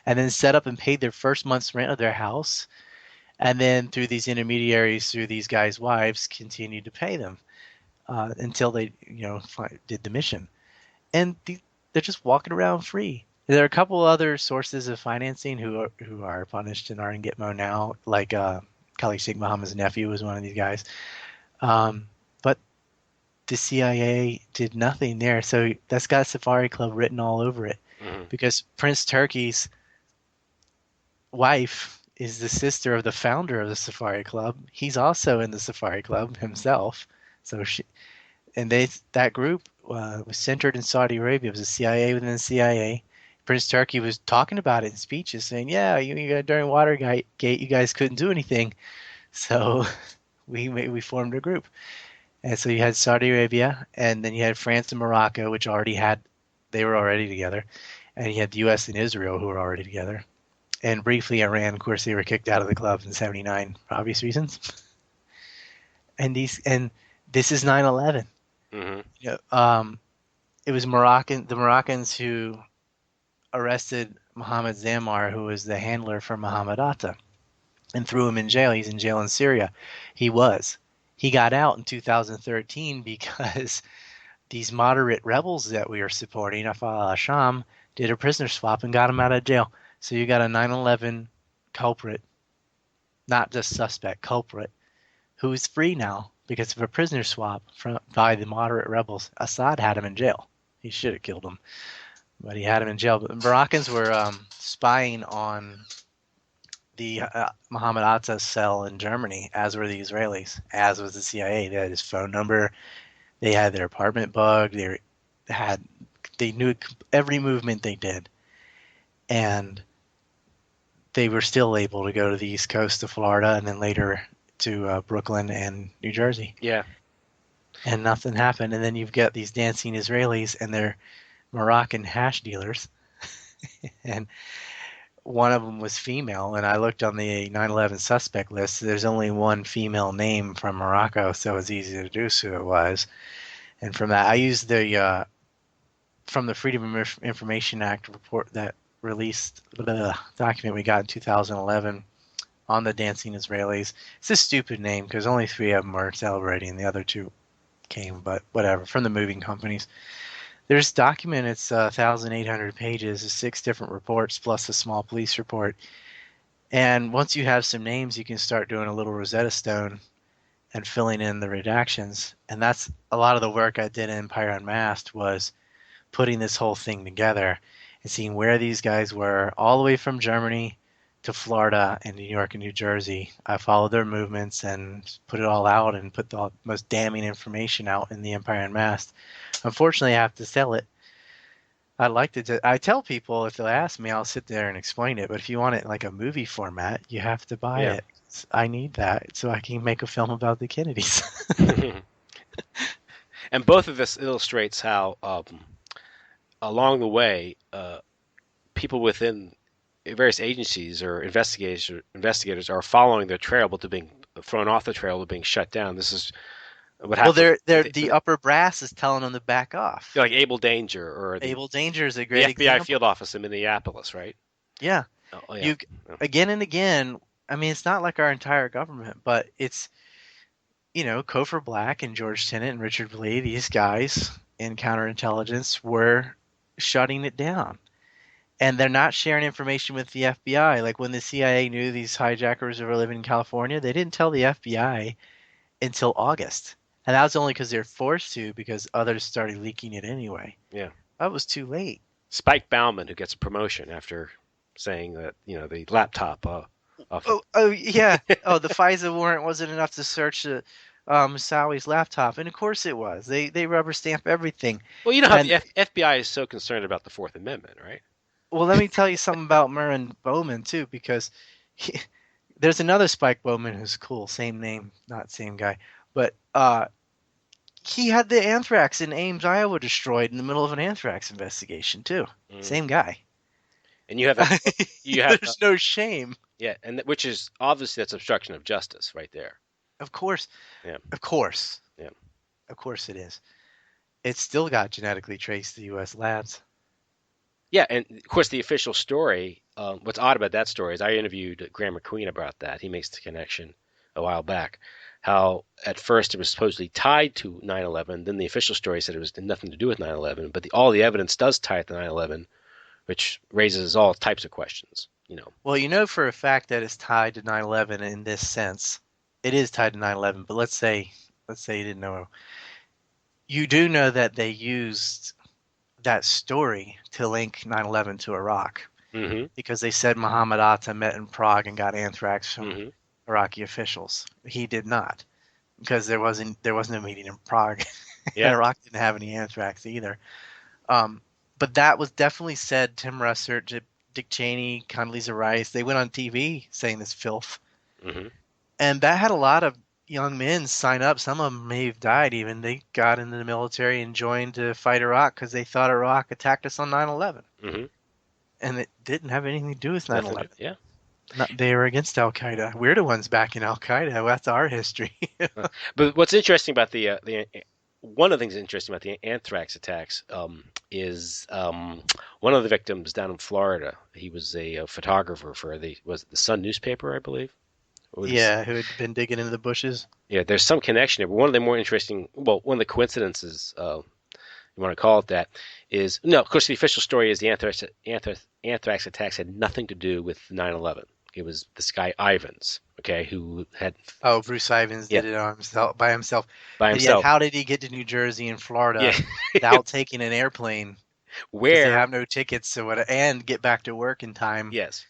and then set up and paid their first month's rent of their house. And then through these intermediaries, through these guys' wives, continued to pay them until they, did the mission. And they're just walking around free. There are a couple other sources of financing who are punished and are in Gitmo now, like Khalid Sheikh Mohammed's nephew was one of these guys. But the CIA did nothing there, so that's got Safari Club written all over it Mm-hmm. because Prince Turkey's wife is the sister of the founder of the Safari Club. He's also in the Safari Club himself. So that group was centered in Saudi Arabia. It was a CIA within the CIA. Prince Turkey was talking about it in speeches, saying, "Yeah, during Watergate, you guys couldn't do anything, so we formed a group." And so you had Saudi Arabia, and then you had France and Morocco, which they were already together, and you had the U.S. and Israel, who were already together, and briefly Iran. Of course, they were kicked out of the club in '79 for obvious reasons. And this is 9/11. Mm-hmm. You know, it was the Moroccans who arrested Mohammed Zammar, who was the handler for Mohammed Atta, and threw him in jail. He's in jail in Syria. He was. He got out in 2013 because these moderate rebels that we are supporting, Afal al-Sham, did a prisoner swap and got him out of jail. So you got a 9/11 culprit, not just suspect, culprit, who is free now because of a prisoner swap by the moderate rebels. Assad had him in jail. He should have killed him, but he had him in jail. But the Moroccans were spying on the Mohammed Atta's cell in Germany, as were the Israelis, as was the CIA. They had his phone number. They had their apartment bugged. Had they knew every movement they did, and they were still able to go to the East Coast to Florida and then later to Brooklyn and New Jersey, Yeah. and nothing happened. And then you've got these dancing Israelis and their Moroccan hash dealers, and one of them was female. And I looked on the 9/11 suspect list. There's only one female name from Morocco, so it was easy to deduce who it was. And from that, I used the from the Freedom of Information Act report that released the document we got in 2011 on the dancing Israelis. It's a stupid name because only three of them were celebrating, the other two came, but whatever, from the moving companies. There's document, it's 1,800 pages, 6 different reports plus a small police report. And once you have some names, you can start doing a little Rosetta Stone and filling in the redactions. And that's a lot of the work I did in Empire Unmasked, was putting this whole thing together and seeing where these guys were all the way from Germany to Florida and New York and New Jersey. I followed their movements and put it all out and put the most damning information out in the Empire Unmasked. Unfortunately, I have to sell it. I'd like to. I tell people if they'll ask me, I'll sit there and explain it. But if you want it in like a movie format, you have to buy Yeah. it. I need that so I can make a film about the Kennedys. And both of this illustrates how, along the way, people within various agencies or investigators are following their trail, but they're being thrown off the trail, they're being shut down. This is what Well, happened the upper brass is telling them to back off. like Able Danger or Able Danger is a the great FBI example. field office in Minneapolis, right? Yeah, Oh yeah. you Yeah. again and again. I mean, it's not like our entire government, but it's Cofer Black and George Tenet and Richard Lee, these guys in counterintelligence were shutting it down. And they're not sharing information with the FBI. Like when the CIA knew these hijackers were living in California, they didn't tell the FBI until August. And that was only because they're forced to because others started leaking it anyway. Yeah. That was too late. Spike Bauman, who gets a promotion after saying that the laptop off. Oh yeah. Oh, the FISA warrant wasn't enough to search Sowie's laptop, and of course it was. They rubber stamp everything. Well, you know how And the FBI is so concerned about the Fourth Amendment, right? well, let me tell you something about Merrin Bowman too, because he, there's another Spike Bowman who's cool. Same name, not same guy, but he had the anthrax in Ames, Iowa, destroyed in the middle of an anthrax investigation too. Mm. Same guy. And you have that. You have There's no shame. yeah, and which is obviously that's obstruction of justice right there. Of course, Yeah. of course, Yeah. of course it is. It's still got genetically traced to U.S. labs. Yeah, and of course the official story. What's odd about that story is I interviewed Graham McQueen about that. He makes the connection a while back. How at first it was supposedly tied to 9/11. Then the official story said it was nothing to do with 9/11. But all the evidence does tie it to 9/11, which raises all types of questions. Well, you know for a fact that it's tied to 9/11 in this sense. It is tied to 9/11, but let's say you didn't know. You do know that they used that story to link 9/11 to Iraq Mm-hmm. because they said Muhammad Atta met in Prague and got anthrax from Mm-hmm. Iraqi officials. He did not because there wasn't a meeting in Prague, and Yeah. Iraq didn't have any anthrax either. Um, but that was definitely said. Tim Russert, Dick Cheney, Condoleezza Rice, they went on TV saying this filth, Mm-hmm. and that had a lot of young men sign up. Some of them may have died even. They got into the military and joined to fight Iraq because they thought Iraq attacked us on 9/11. Mm-hmm. And it didn't have anything to do with Nothing. 9/11. Yeah. They were against Al Qaeda. We're the ones backing Al Qaeda. That's our history. But what's interesting about the one of the things interesting about the anthrax attacks is one of the victims down in Florida. He was a photographer for the Sun newspaper, I believe. Yeah, who had been digging into the bushes. Yeah, there's some connection there. But one of the more interesting, well, one of the coincidences, you want to call it that, is no. Of course, the official story is the anthrax attacks had nothing to do with 9/11. It was this guy Ivans, okay, who had Oh, Bruce Ivans yeah did it on himself by himself. by And yet, himself. how did he get to New Jersey and Yeah, Florida without taking an airplane? Because they where have no tickets to what and get back to work in time. yes,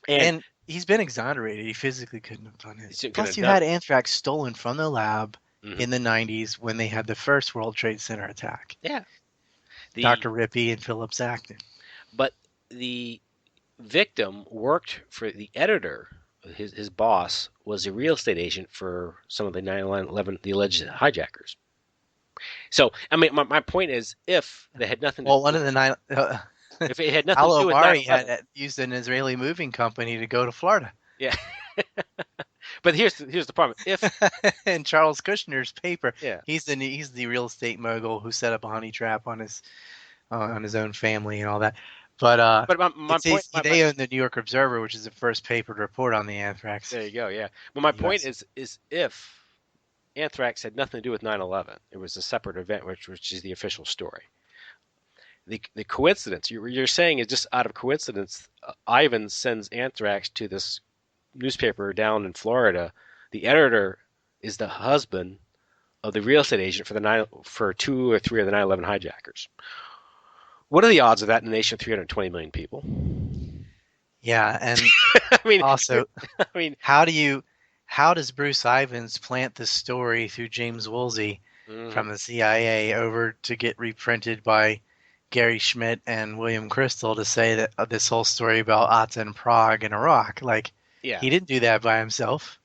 and And he's been exonerated. He physically couldn't have done he it. couldn't Plus, have you done had it. anthrax stolen from the lab Hmm. in the 90s when they had the first World Trade Center attack. Yeah, the Dr. Rippey and Phillips Acton. but the victim worked for the editor. His boss was a real estate agent for some of the 9/11 the alleged hijackers. So I mean, my point is, if they had nothing to Well, one of the nine. if it had nothing to Al do with Obari 9/11, had used an Israeli moving company to go to Florida. yeah. But here's the problem. If And Charles Kushner's paper, yeah, he's the real estate mogul who set up a honey trap on his own family and all that. But but my it's point, they own the New York Observer, which is the first paper to report on the anthrax. there you go, yeah. But my in the point U.S. is if anthrax had nothing to do with 9/11, it was a separate event, which is the official story. The coincidence you're saying is just out of coincidence. Ivan sends anthrax to this newspaper down in Florida. The editor is the husband of the real estate agent for two or three of the 9/11 hijackers. What are the odds of that in a nation of 320 million people? Yeah, and I mean, also, I mean, how does Bruce Ivans plant this story through James Woolsey mhm. from the CIA over to get reprinted by Gary Schmidt and William Crystal to say that this whole story about Atta and Prague and Iraq? Like, Yeah. He didn't do that by himself.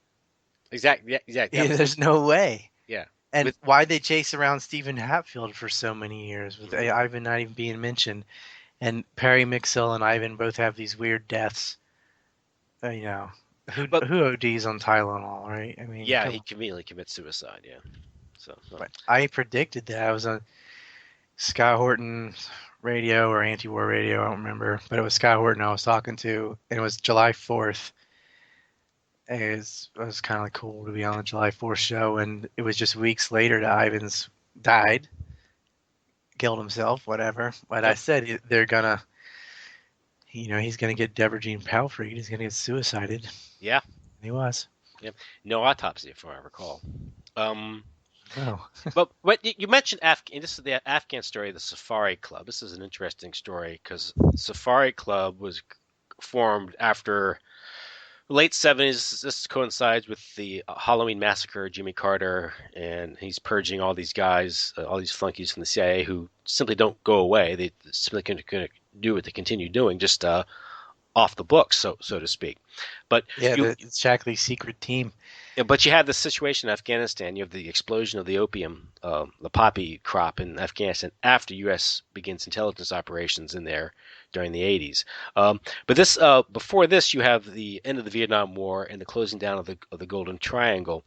Exactly. Yeah, exactly. That was There's no way. yeah. And With why'd they chase around Stephen Hatfield for so many years with mhm. Ivan not even being mentioned? And Perry Mixell and Ivan both have these weird deaths. You know, But who ODs on Tylenol, right? I mean, yeah, come he on. conveniently commits suicide. Yeah. So But I predicted that. I was on Scott Horton's radio or anti-war radio, I don't remember, but it was Scott Horton I was talking to, and it was July 4th. It was kind of like cool to be on the July 4th show, and it was just weeks later that Ivans died, killed himself, whatever. But I yep. said they're gonna, he's gonna get Deborah Palfrey. He's gonna get suicided. Yeah. He was. Yep. No autopsy, if I recall. Um, No. but what you mentioned Afghan. This is the Afghan story, the Safari Club. This is an interesting story because Safari Club was formed after late 70s. This coincides with the Halloween massacre, Jimmy Carter, and he's purging all these guys, all these flunkies from the CIA who simply don't go away. They simply can do what they continue doing, just off the books, so to speak. But Yeah, you the Shackley's secret team. yeah, but you have the situation in Afghanistan. You have the explosion of the opium, the poppy crop in Afghanistan after U.S. begins intelligence operations in there during the 80s. But this, before this, you have the end of the Vietnam War and the closing down of the Golden Triangle.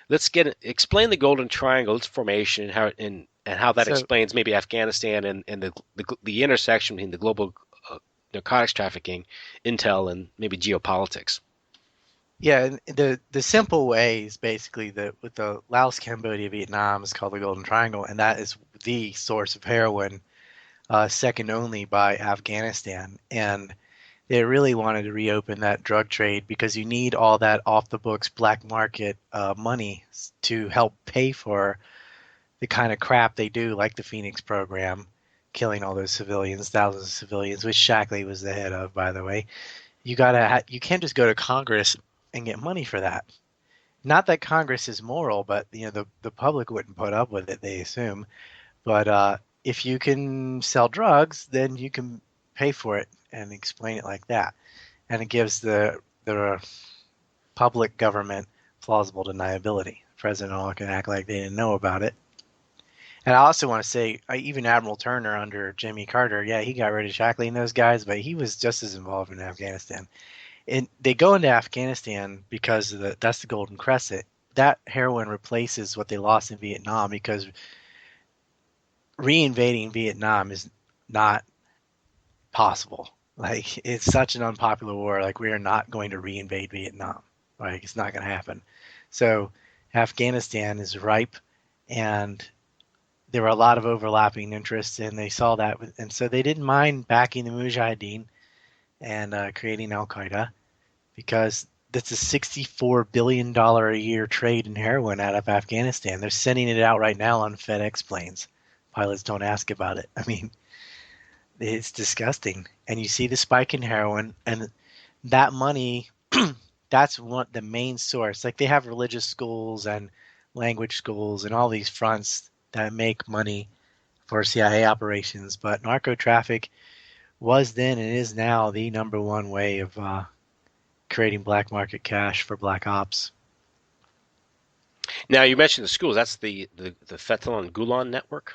Explain the Golden Triangle, its formation, and how that So explains maybe Afghanistan and the intersection between the global narcotics trafficking, intel, and maybe geopolitics. yeah, and the simple way is basically that with the Laos, Cambodia, Vietnam is called the Golden Triangle, and that is the source of heroin, second only by Afghanistan. And they really wanted to reopen that drug trade because you need all that off the books black market money to help pay for the kind of crap they do, like the Phoenix program, killing all those civilians, thousands of civilians, which Shackley was the head of, by the way. You can't just go to Congress and get money for that. Not that Congress is moral, but the public wouldn't put up with it, they assume. But if you can sell drugs, then you can pay for it and explain it like that, and it gives the public government plausible deniability. The president all can act like they didn't know about it. And I also want to say, even Admiral Turner under Jimmy Carter, yeah, he got rid of Shackley and those guys, but he was just as involved in Afghanistan. And they go into Afghanistan because that's the Golden Crescent. That heroin replaces what they lost in Vietnam because reinvading Vietnam is not possible. Like it's such an unpopular war. Like we are not going to reinvade Vietnam. Like it's not going to happen. So Afghanistan is ripe, and there were a lot of overlapping interests, and they saw that, and so they didn't mind backing the Mujahideen and creating Al Qaeda because that's a $64 billion a year trade in heroin out of Afghanistan. They're sending it out right now on FedEx planes. Pilots don't ask about it. I mean, it's disgusting. And you see the spike in heroin, and that money, that's the main source. Like they have religious schools and language schools and all these fronts that make money for CIA operations, but narco traffic was then and is now the number one way of creating black market cash for black ops. Now you mentioned the schools. That's the Fethullah Gulen network.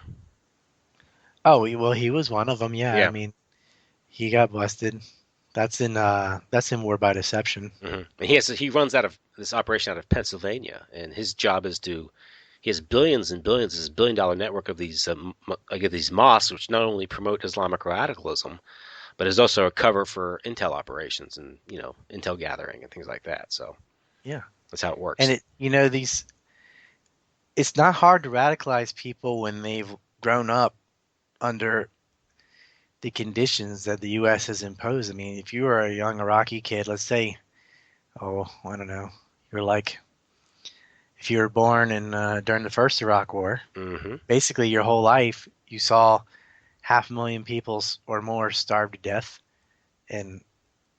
Oh, well, he was one of them. Yeah, I Yeah. mean, he got busted. That's in War by Deception. And he runs out of this operation out of Pennsylvania, and his job is to he has billions and billions, this $1 billion network of these these mosques, which not only promote Islamic radicalism, but is also a cover for intel operations and intel gathering and things like that. So Yeah, that's how it works. and these. It's not hard to radicalize people when they've grown up under the conditions that the U.S. has imposed. I mean, if you were a young Iraqi kid, let's say, oh, I don't know, you're like, if you were born in during the first Iraq War, Hmm. basically your whole life you saw 500,000 people or more starve to death, and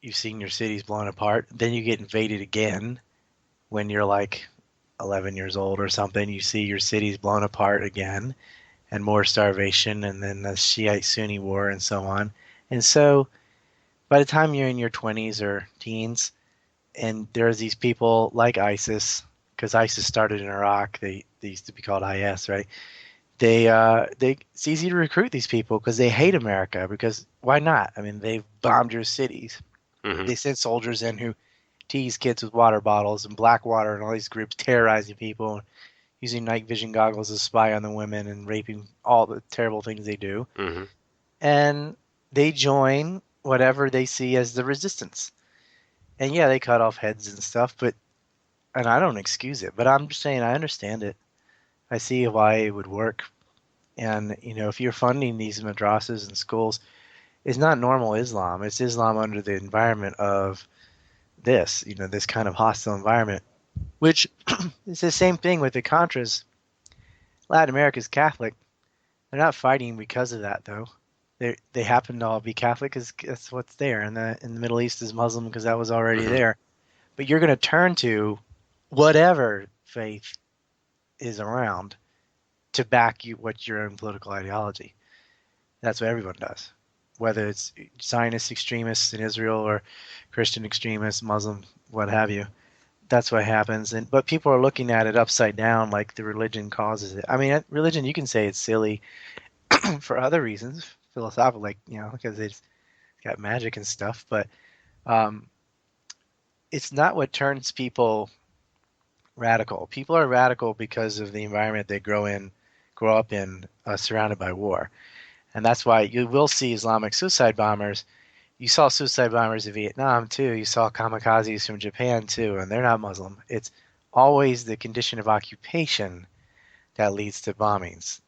you've seen your cities blown apart. Then you get invaded again when you're like 11 years old or something. You see your cities blown apart again, and more starvation, and then the Shiite Sunni war, and so on. And so by the time you're in your 20s or teens, And there's these people like ISIS, because ISIS started in Iraq. They used to be called IS, right? They it's easy to recruit these people because they hate America. Because why not? I mean, they've bombed your cities. Hmm. They send soldiers in who tease kids with water bottles and black water and all these groups terrorizing people, using night vision goggles to spy on the women and raping, all the terrible things they do. Hmm. And they join whatever they see as the resistance. And yeah, they cut off heads and stuff, but and I don't excuse it, but I'm just saying I understand it. I see why it would work. And if you're funding these madrasas and schools, it's not normal Islam. It's Islam under the environment of this kind of hostile environment, which is the same thing with the Contras. Latin America's Catholic. They're not fighting because of that, though. They happen to all be Catholic because that's what's there, and in the Middle East is Muslim because that was already Hmm. there. But you're going to turn to whatever faith is around to back you what your own political ideology. That's what everyone does, whether it's Zionist extremists in Israel or Christian extremists, Muslim, what have you. That's what happens. And but people are looking at it upside down, like the religion causes it. I mean, religion, you can say it's silly for other reasons, philosophical, like because it's got magic and stuff. But um, it's not what turns people radical. People are radical because of the environment they grow up in, surrounded by war. And that's why you will see Islamic suicide bombers. You saw suicide bombers in Vietnam too. You saw kamikazes from Japan too, and they're not Muslim. It's always the condition of occupation that leads to bombings,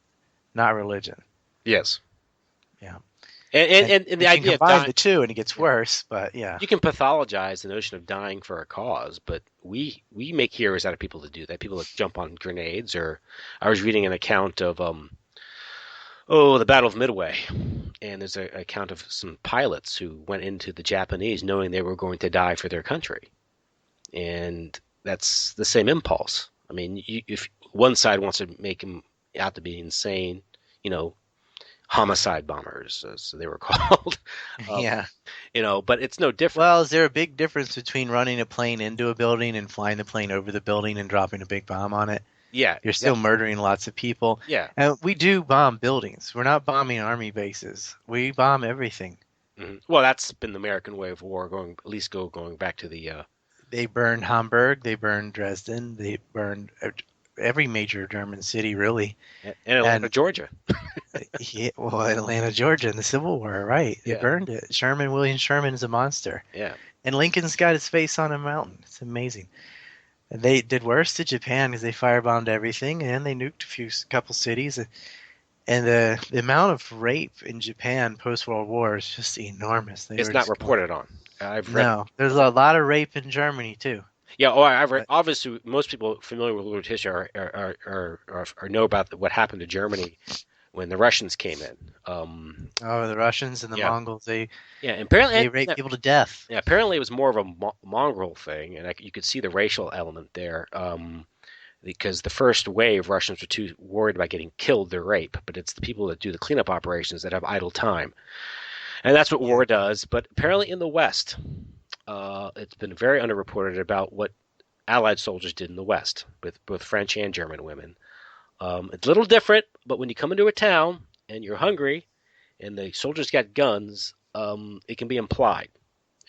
not religion. Yes. Yeah. And, And and you the can idea of combine dying. the two and it gets Yeah. worse, but yeah. You can pathologize the notion of dying for a cause, but we make heroes out of people that do that. People that jump on grenades, or I was reading an account of the Battle of Midway, and there's an account of some pilots who went into the Japanese knowing they were going to die for their country, and that's the same impulse. I mean, if one side wants to make him out to be insane, you know, homicide bombers, as they were called, um, Yeah. but it's no different. Well, is there a big difference between running a plane into a building and flying the plane over the building and dropping a big bomb on it? Yeah, You're still murdering lots of people. yeah. And we do bomb buildings. We're not bombing army bases. We bomb everything. Hmm. Well, that's been the American way of war, going at least going back to the They burned Hamburg, they burned Dresden, they burned every major German city, really. and Atlanta, And Georgia. well, Atlanta, Georgia in the Civil War, right? They Yeah, burned it. William Sherman is a monster. yeah. And Lincoln's got his face on a mountain. It's amazing. And they did worse to Japan because they firebombed everything and they nuked couple cities. And the amount of rape in Japan post World War is just enormous. They It's were not just going. reported on. I've read. No, there's a lot of rape in Germany too. Yeah, I've read. But Obviously, most people familiar with world history are know about what happened to Germany when the Russians came in. oh, the Russians and the Yeah, Mongols, they yeah. And apparently, they rape people to death. yeah, apparently it was more of a mongrel thing, and you could see the racial element there. Because the first wave Russians were too worried about getting killed to rape, but it's the people that do the cleanup operations that have idle time, and that's what Yeah, war does. But apparently in the West, it's been very underreported about what Allied soldiers did in the West with both French and German women. It's a little different, but when you come into a town and you're hungry and the soldiers got guns, it can be implied.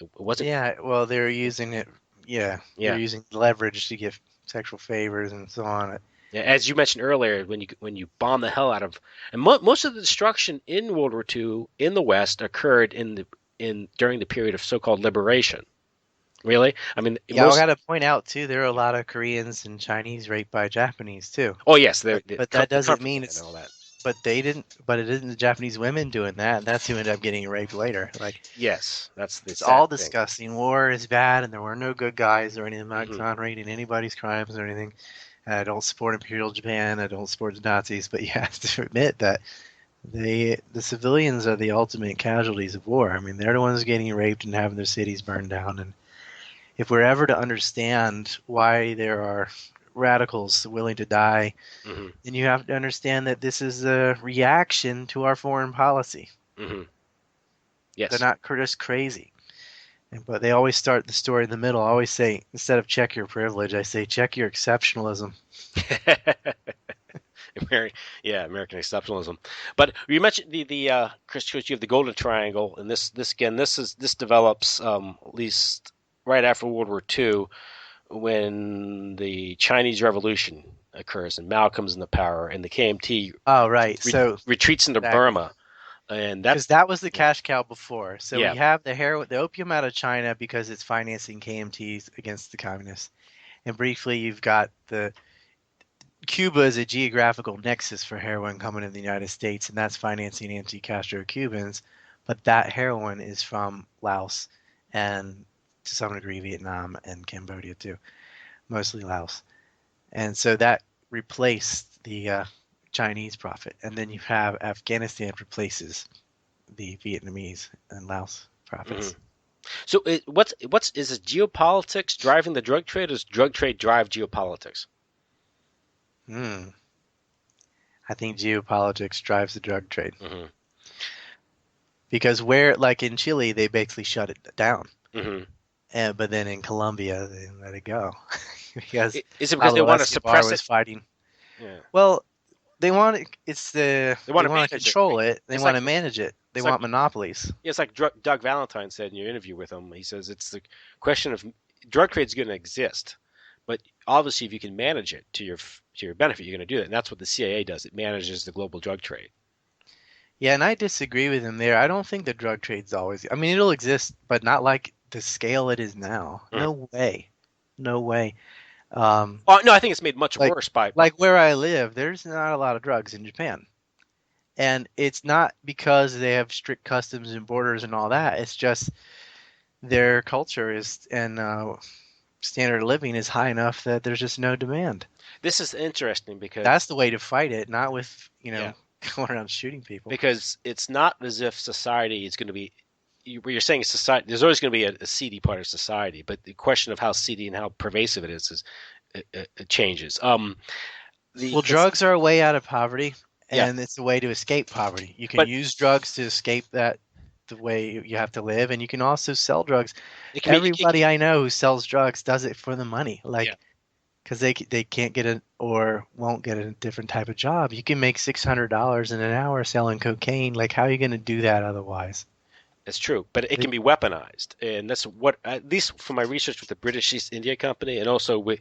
It wasn't, yeah. Well, they're using it. Yeah, they're yeah. using leverage to get sexual favors and so on. Yeah, as you mentioned earlier, when you bomb the hell out of, and most of the destruction in World War II in the West occurred in during the period of so-called liberation. Really, I mean Yeah, I most. got to point out too, there are a lot of Koreans and Chinese raped by Japanese too. Oh yes, But that the doesn't comfort mean and it's. all that. But they didn't. But it isn't the Japanese women doing that, and that's who ended up getting raped later. Like Yes, that's the it's sad all thing. disgusting. War is bad, and there were no good guys or anything. I'm not Hmm. exonerating anybody's crimes or anything. I don't support Imperial Japan. I don't support the Nazis. But you have to admit that the civilians are the ultimate casualties of war. I mean, they're the ones getting raped and having their cities burned down. And if we're ever to understand why there are radicals willing to die, Hmm. then you have to understand that this is a reaction to our foreign policy. Hmm. They're Yes. not just crazy. But they always start the story in the middle. I always say, instead of check your privilege, I say check your exceptionalism. Yeah, American exceptionalism. But you mentioned the Chris, you have the Golden Triangle, and this again, this develops at least right after World War II, when the Chinese Revolution occurs and Mao comes into power, and the KMT Oh, right. So retreats into exactly. Burma, and Because that's that was the yeah, cash cow before. So we yeah. have the opium out of China because it's financing KMTs against the communists. And briefly, you've got the Cuba is a geographical nexus for heroin coming to the United States, and that's financing anti-Castro Cubans. But that heroin is from Laos and to some degree Vietnam and Cambodia too, mostly Laos. And so that replaced the Chinese profit. And then you have Afghanistan replaces the Vietnamese and Laos Hmm. profits. So what's is it geopolitics driving the drug trade, or does drug trade drive geopolitics? Hmm. I think geopolitics drives the drug trade Hmm. because where, like in Chile, they basically shut it down. Hmm. But then in Colombia, they let it go because Is it because they Pablo want to Escobar suppress was it? fighting. Yeah, Well, they they want to want to manage it, control right? it. They It's want like to manage it. They it's like want monopolies. it's like Doug Valentine said in your interview with him. He says it's the question of drug trade is going to exist, but obviously if you can manage it to your benefit, you're going to do that, and that's what the CIA does. It manages the global drug trade. Yeah, and I disagree with him there. I don't think the drug trade's always. I mean, it'll exist, but not like the scale it is now. Mhm. No way. No way. Um, Oh no, I think it's made much like worse by. like where I live, there's not a lot of drugs in Japan. And it's not because they have strict customs and borders and all that. It's just their culture is and standard of living is high enough that there's just no demand. This is interesting That's because the way to fight it, not with, yeah, going around shooting people. because it's not as if society is going to be. What you're saying is society. There's always going to be a seedy part of society, but the question of how seedy and how pervasive it is it changes. The Well, drugs are a way out of poverty, yeah, and it's a way to escape poverty. You can but use drugs to escape that the way you have to live, and you can also sell drugs. it can be. Everybody I know who sells drugs does it for the money, Yeah, like because they can't get it or won't get a different type of job. You can make $600 in an hour selling cocaine. Like, how are you going to do that otherwise? it's true, but it They, can be weaponized, and that's what at least from my research with the British East India Company, and also with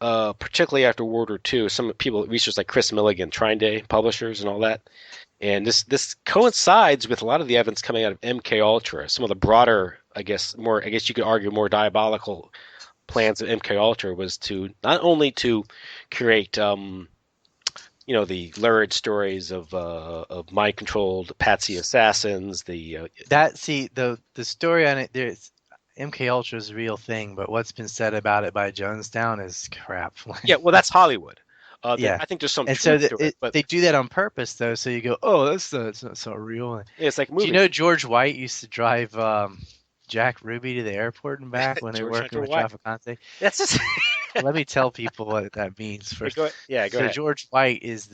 particularly after World War II, some people research like Chris Milligan, Trine Day publishers, and all that. And this coincides with a lot of the evidence coming out of MK Ultra. Some of the broader, I guess you could argue more diabolical plans of MK Ultra was to not only to create, the lurid stories of mind controlled patsy assassins. that see the story on it. There's MK Ultra is a real thing, but what's been said about it by Jonestown is crap. Yeah, well, that's Hollywood. Yeah. I think there's some And so truth to it, but they do that on purpose, though. So you go, oh, that's not so real. it's like Do you movies. know George White used to drive Jack Ruby to the airport and back when they were George working Hunter with White. Trafficante? That's just. Let me tell people what that means first. Yeah, go So ahead. George White is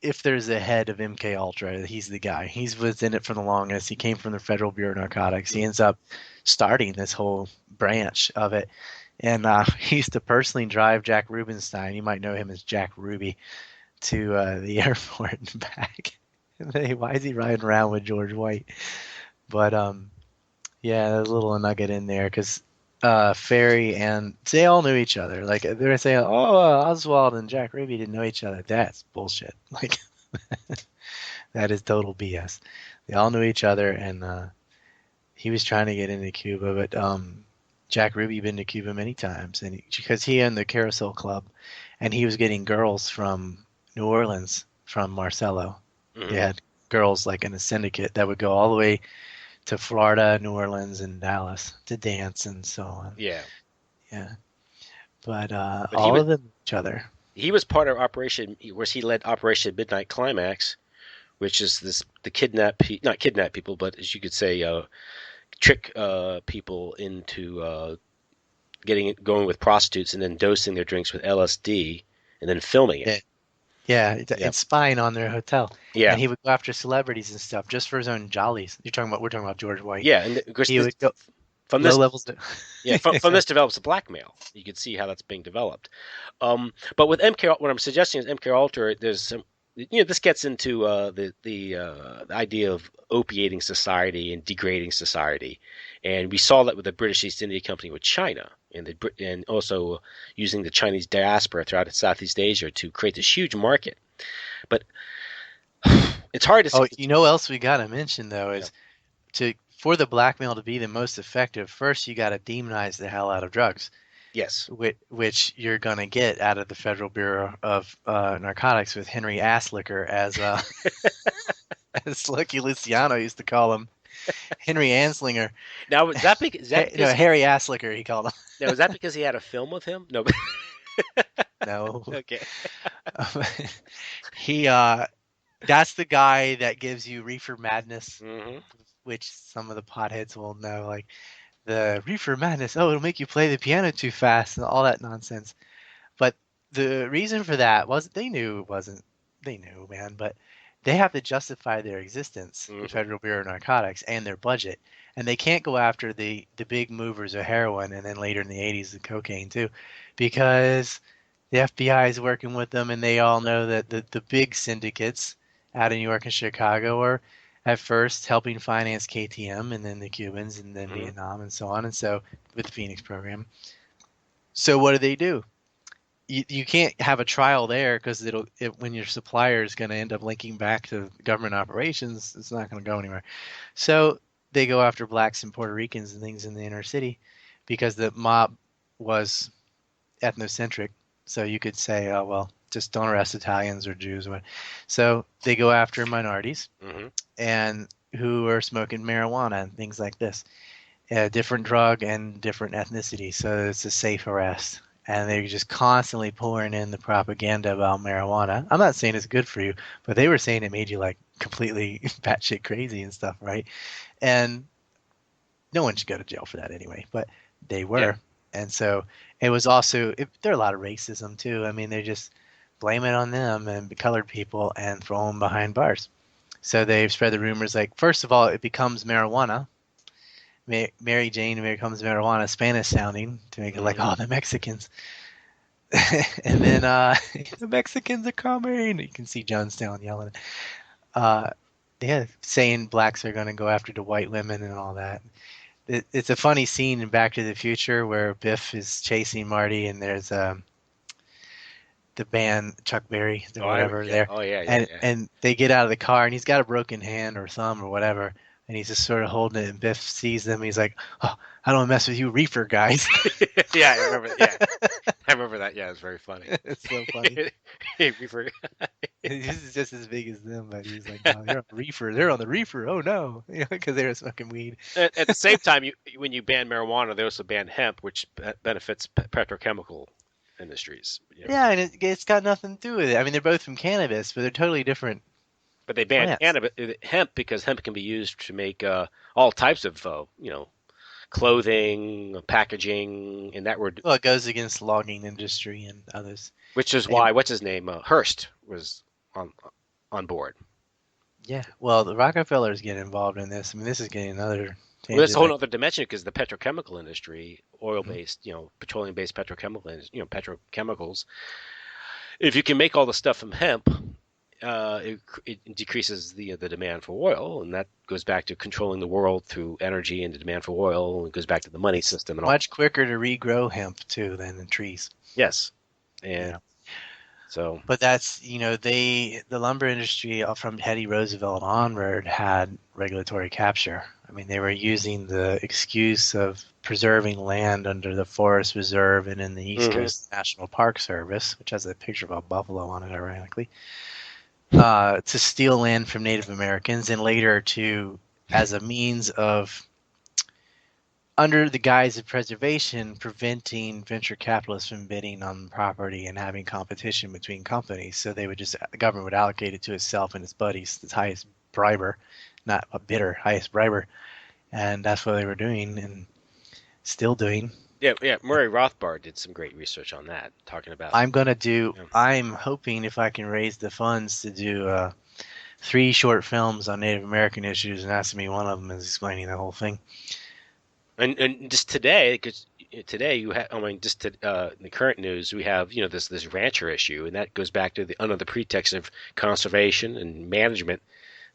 if there's a head of MK Ultra, he's the guy. He's was in it for the longest. He came from the Federal Bureau of Narcotics. He ends up starting this whole branch of it. And he used to personally drive Jack Rubenstein. You might know him as Jack Ruby to the airport and back. Why is he riding around with George White? But yeah, there's a little nugget in there because Ferry and they all knew each other. Like they're gonna say, "Oh, Oswald and Jack Ruby didn't know each other." That's bullshit. Like that is total BS. They all knew each other, and he was trying to get into Cuba, but Jack Ruby been to Cuba many times, and because he owned the Carousel Club, and he was getting girls from New Orleans from Marcelo. They Hmm. had girls like in a syndicate that would go all the way to Florida, New Orleans, and Dallas to dance and so on. Yeah, Yeah, but but all of them knew each other. he was part of Operation, where he led Operation Midnight Climax, which is this the not kidnap people, but as you could say, trick people into going with prostitutes and then dosing their drinks with LSD and then filming it. Yeah, Yeah, Yeah, and spying on their hotel. yeah, And he would go after celebrities and stuff just for his own jollies. We're talking about George White. yeah. And of course, He would go from low this, levels. yeah, from this develops a blackmail. You can see how that's being developed. But with MK, what I'm suggesting is MK Ultra. There's some, this gets into the idea of opiating society and degrading society, and we saw that with the British East India Company with China, and also using the Chinese diaspora throughout Southeast Asia to create this huge market. But it's hard to say. Oh, you know what else we gotta mention though Yeah. is to for the blackmail to be the most effective, first you gotta demonize the hell out of drugs, Yes. which you're gonna get out of the Federal Bureau of Narcotics with Henry Asslicker as as Lucky Luciano used to call him, Henry Anslinger. Now is that No, because Harry Asslicker he called him. now is that because he had a film with him? No. No, Okay. he that's the guy that gives you reefer madness, Hmm. which some of the potheads will know, like the reefer madness. Oh, it'll make you play the piano too fast and all that nonsense. But the reason for that was they knew it wasn't. They knew, man, but they have to justify their existence, the Hmm. Federal Bureau of Narcotics, and their budget, and they can't go after the big movers of heroin, and then later in the '80s the cocaine too, because the FBI is working with them, and they all know that the big syndicates out of New York and Chicago are at first helping finance KTM, and then the Cubans, and then Hmm. Vietnam, and so on, and so with the Phoenix program. So what do? You can't have a trial there because when your supplier is going to end up linking back to government operations, it's not going to go anywhere. So they go after blacks and Puerto Ricans and things in the inner city because the mob was ethnocentric. So you could say, oh well, just don't arrest Italians or Jews or what. So they go after minorities Hmm. and who are smoking marijuana and things like this. A different drug and different ethnicity, so it's a safe arrest. And they're just constantly pouring in the propaganda about marijuana. I'm not saying it's good for you, but they were saying it made you like completely batshit crazy and stuff, right? And no one should go to jail for that anyway, but they Yeah. were. And so it was also, there are a lot of racism too. I mean, they just blame it on them and colored people and throw them behind bars. So they've spread the rumors like, first of all, it becomes marijuana. Mary Jane becomes marijuana, Spanish sounding to make it like, Hmm. oh, the Mexicans. And then the Mexicans are coming. You can see Jonestown yelling. Uh, yeah, saying blacks are going to go after the white women and all that. It's a funny scene in Back to the Future where Biff is chasing Marty and there's the band Chuck Berry or whatever Yeah. there, Oh, yeah, yeah, and yeah. they get out of the car and he's got a broken hand or thumb or whatever, and he's just sort of holding it. And Biff sees them. And he's like, "Oh, I don't mess with you, reefer guys." Yeah, I remember. Yeah, I remember that. Yeah, it's very funny. It's so funny. We forgot. He's just as big as them, but he's like, "No, they're on the reefer. They're on the reefer. Oh no," because they were smoking weed. At the same time, when you ban marijuana, they also ban hemp, which benefits petrochemical industries. Yeah, and it's got nothing to do with it. I mean, they're both from cannabis, but they're totally different But they banned plants. hemp because hemp can be used to make all types of clothing, packaging, and that word, Well, it goes against logging industry and others. which is Anyway, why what's his name Hearst was on on board. yeah. Well, the Rockefellers get involved in this. I mean, this is getting another Well, that's a tangent. whole Like, other dimension because the petrochemical industry, mhm. oil-based, petroleum-based petrochemical, petrochemicals. If you can make all the stuff from hemp, it decreases the demand for oil, and that goes back to controlling the world through energy and the demand for oil. And it goes back to the money It's system and all. much quicker to regrow hemp too than the trees. Yes, You and know, so but that's the lumber industry from Teddy Roosevelt onward had regulatory capture. I mean, they were using the excuse of preserving land under the Forest Reserve and in the East hmm. Coast National Park Service, which has a picture of a buffalo on it, ironically, to steal land from Native Americans and later to, as a means of, under the guise of preservation, preventing venture capitalists from bidding on property and having competition between companies. So the government would allocate it to itself and its buddies, its highest briber, not a bidder, highest briber. And that's what they were doing and still doing. Yeah, yeah. Murray Rothbard did some great research on that, talking about. You know, I'm hoping if I can raise the funds to do 3 short films on Native American issues, and that's to be one of them is explaining the whole thing. and just today, because today you have, I mean, just to, in the current news, we have this rancher issue, and that goes back to the under the pretext of conservation and management.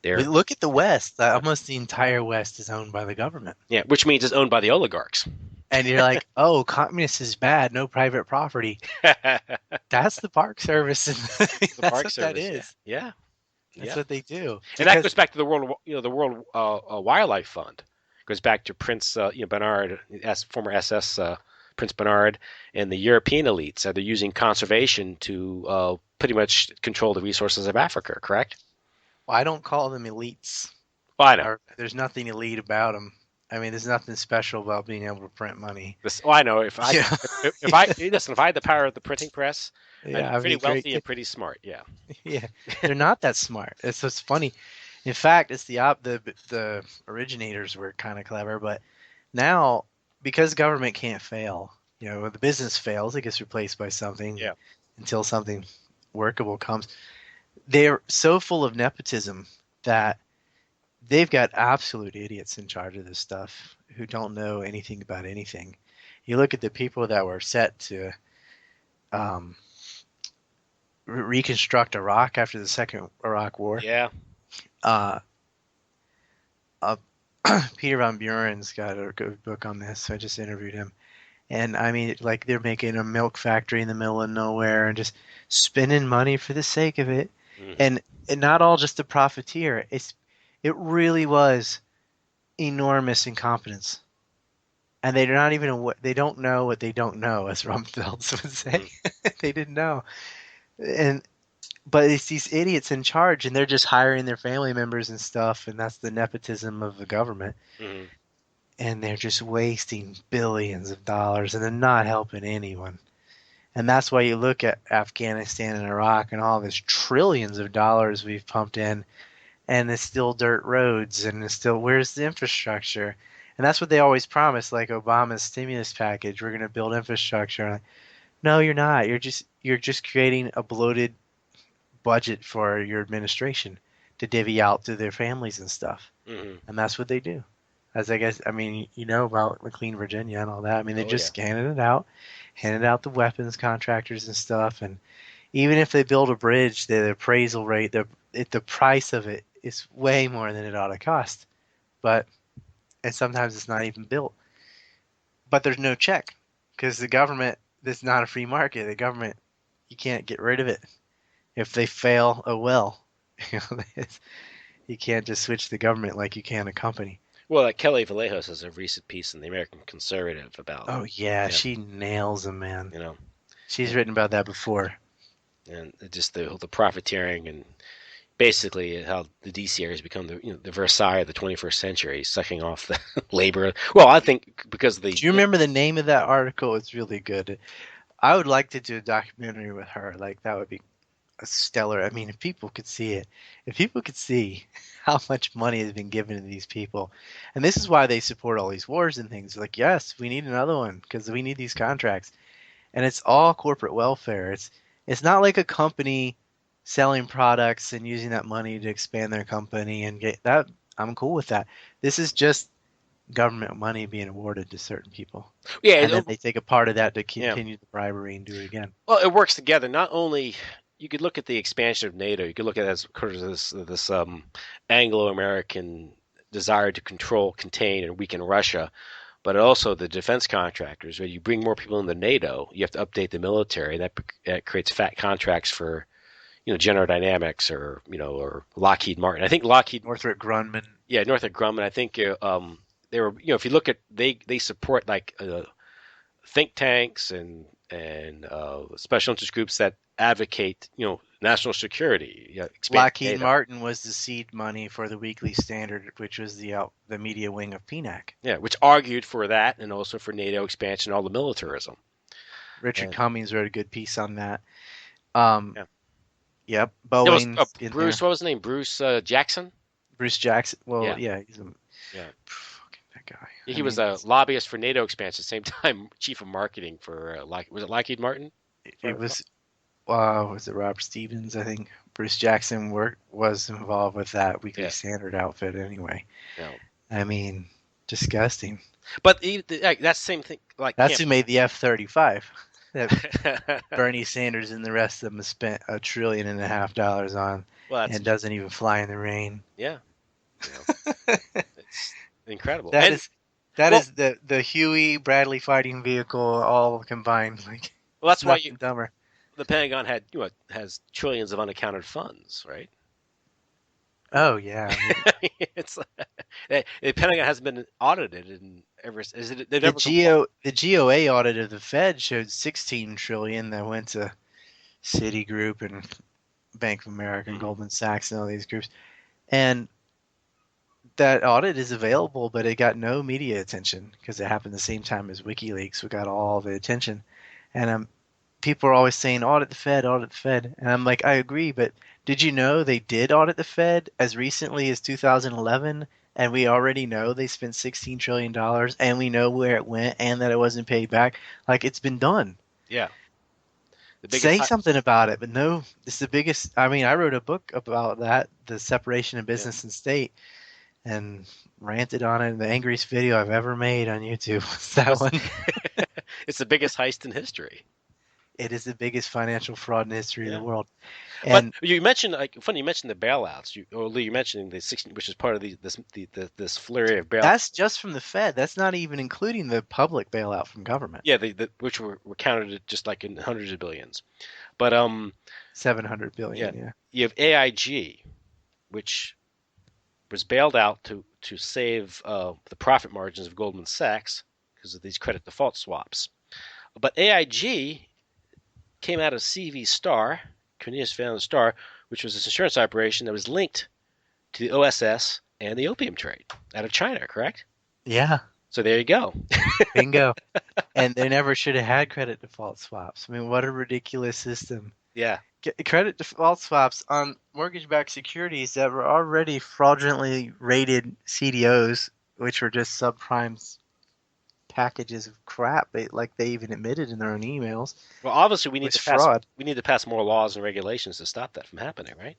But There, look at the West. uh, Almost the entire West is owned by the government. yeah, which means it's owned by the oligarchs. And you're like, oh, communist is bad, no private property. The That's the Park Service, and that's Park what that Service, yeah, is. yeah, That's yeah. what they do. And that Because goes back to the World Wildlife Fund. Goes back to Prince Bernard, former SS Prince Bernard, and the European elites. They're using conservation to pretty much control the resources of Africa. Correct? I don't call them elites. Well, I know. There's nothing elite about them. I mean, there's nothing special about being able to print money. Well, I know. If I Yeah, if I listen, if I had the power of the printing press, I'd yeah. be I pretty mean, great. wealthy and pretty smart. Yeah. Yeah, they're not that smart. It's just funny. In fact, it's the originators were kind of clever, but now because government can't fail, when the business fails, it gets replaced by something Yeah. until something workable comes. They're so full of nepotism that they've got absolute idiots in charge of this stuff who don't know anything about anything. You look at the people that were set to um, reconstruct Iraq after the Second Iraq War. Yeah. Uh, uh, Peter Von Buren's got a good book on this. So I just interviewed him. And I mean, like they're making a milk factory in the middle of nowhere and just spending money for the sake of it. Hmm. And not all just a profiteer. It really was enormous incompetence. And they're not even they don't know what they don't know, as Rumsfeld would say. Hmm. They didn't know. And but it's these idiots in charge, and they're just hiring their family members and stuff, and that's the nepotism of the government. Hmm. And they're just wasting billions of dollars, and they're not helping anyone. And that's why you look at Afghanistan and Iraq and all this trillions of dollars we've pumped in, and it's still dirt roads, and it's still where's the infrastructure? And that's what they always promise, like Obama's stimulus package. We're going to build infrastructure. Like, no, you're not. You're just creating a bloated budget for your administration to divvy out to their families and stuff. Hmm. And that's what they do. As I guess, I mean, you know about McLean, Virginia and all that. I mean, they Oh yeah. just handed out the weapons contractors and stuff. And even if they build a bridge, the appraisal rate, the price of it is way more than it ought to cost. But, and sometimes it's not even built. But there's no check because the government, it's not a free market. The government, you can't get rid of it. If they fail, oh well. You know, you can't just switch the government like you can a company. Well, like Kelly Vallejos has a recent piece in the American Conservative about, Oh yeah, yeah, she nails them, man. you know, She's and, written about that before. and just the profiteering and basically how the DC area has become the Versailles of the 21st century, sucking off the labor. Well, I think because of the Do you remember the name of that article? It's really good. I would like to do a documentary with her. Like that would be a stellar. I mean, if people could see it, if people could see how much money has been given to these people, and this is why they support all these wars and things. Like, yes, we need another one because we need these contracts, and it's all corporate welfare. It's not like a company selling products and using that money to expand their company and get that. I'm cool with that. This is just government money being awarded to certain people, yeah, and then they take a part of that to yeah. continue the bribery and do it again. Well, it works together. Not only you could look at the expansion of NATO, you could look at it as sort of this Anglo-American desire to control, contain, and weaken Russia, but also the defense contractors. When you bring more people into NATO, you have to update the military. That creates fat contracts for General Dynamics or Lockheed Martin. I think Lockheed, Northrop Grumman. yeah, Northrop Grumman. I think they were if you look at they support like think tanks and special interest groups that advocate national security. Yeah, expand Lockheed NATO. Martin was the seed money for the Weekly Standard, which was the media wing of PNAC. Yeah, which argued for that and also for NATO expansion, all the militarism. Richard And Cummings wrote a good piece on that. Um, yeah, yep, it was Boeing's in Bruce. there. What was his name? Bruce Jackson. Bruce Jackson. Well, Yeah, yeah, he's a yeah. fucking that guy? I He was mean, a lobbyist for NATO expansion, at the same time chief of marketing for was it Lockheed Martin? If I it recall. was it Robert Stevens? I think Bruce Jackson was involved with that Weekly Yeah, Standard outfit anyway. no. I mean, disgusting. But like, that's the same thing. Like That's Camp. who made the F-35. That Bernie Sanders and the rest of them have spent $1.5 trillion on, Well, that's and doesn't even fly in the rain. yeah. You know, it's incredible. That And is that well, is the Huey Bradley fighting vehicle all combined. Like well, it's that's why nothing dumber. the Pentagon had has trillions of unaccounted funds, right? I mean, Oh yeah, I mean it's the Pentagon hasn't been audited in ever. Is it? They never comply. The GOA audit of the Fed showed 16 trillion that went to Citigroup and Bank of America and Hmm. Goldman Sachs and all these groups. And that audit is available, but it got no media attention because it happened the same time as WikiLeaks. We got all the attention, and people are always saying audit the Fed, and I'm like, I agree, but did you know they did audit the Fed as recently as 2011, and we already know they spent $16 trillion, and we know where it went, and that it wasn't paid back. Like it's been done. Yeah, the biggest. Say something about it, but no, it's the biggest. I mean, I wrote a book about that, the separation of Yeah, business and state, and ranted on it. The angriest video I've ever made on YouTube was that was one. it's the biggest heist in history. It is the biggest financial fraud in the history of the Yeah. world. But And you mentioned, like, funny, you mentioned the bailouts. Or Lee, you mentioned the 16, which is part of this flurry of bailouts. that's just from the Fed. That's not even including the public bailout from government. Yeah, which were counted at just like in hundreds of billions. But 700 yeah, billion, yeah. you have AIG, which was bailed out to save the profit margins of Goldman Sachs because of these credit default swaps. But AIG came out of CV Star, Cornelius Van Star, which was this insurance operation that was linked to the OSS and the opium trade out of China, correct? Yeah, So there you go. bingo. And they never should have had credit default swaps. I mean, what a ridiculous system. Yeah. Credit default swaps on mortgage-backed securities that were already fraudulently rated CDOs, which were just subprime packages of crap. They even admitted in their own emails Well, obviously was fraud. we need to pass more laws and regulations to stop that from happening, right?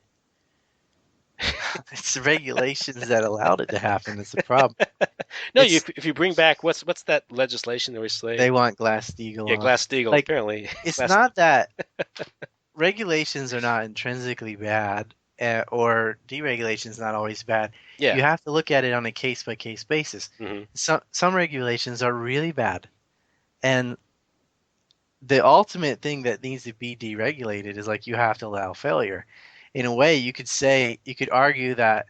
It's the regulations that allowed it to happen. That's the problem. No, It's if you bring back what's that legislation that we say? they want Glass-Steagall Yeah, on. Glass Steagall. Like Apparently, it's Glass. not that regulations are not intrinsically bad, or deregulation is not always bad. Yeah. You have to look at it on a case-by-case basis. Hmm. Some regulations are really bad, and the ultimate thing that needs to be deregulated is like you have to allow failure. In a way, you could argue that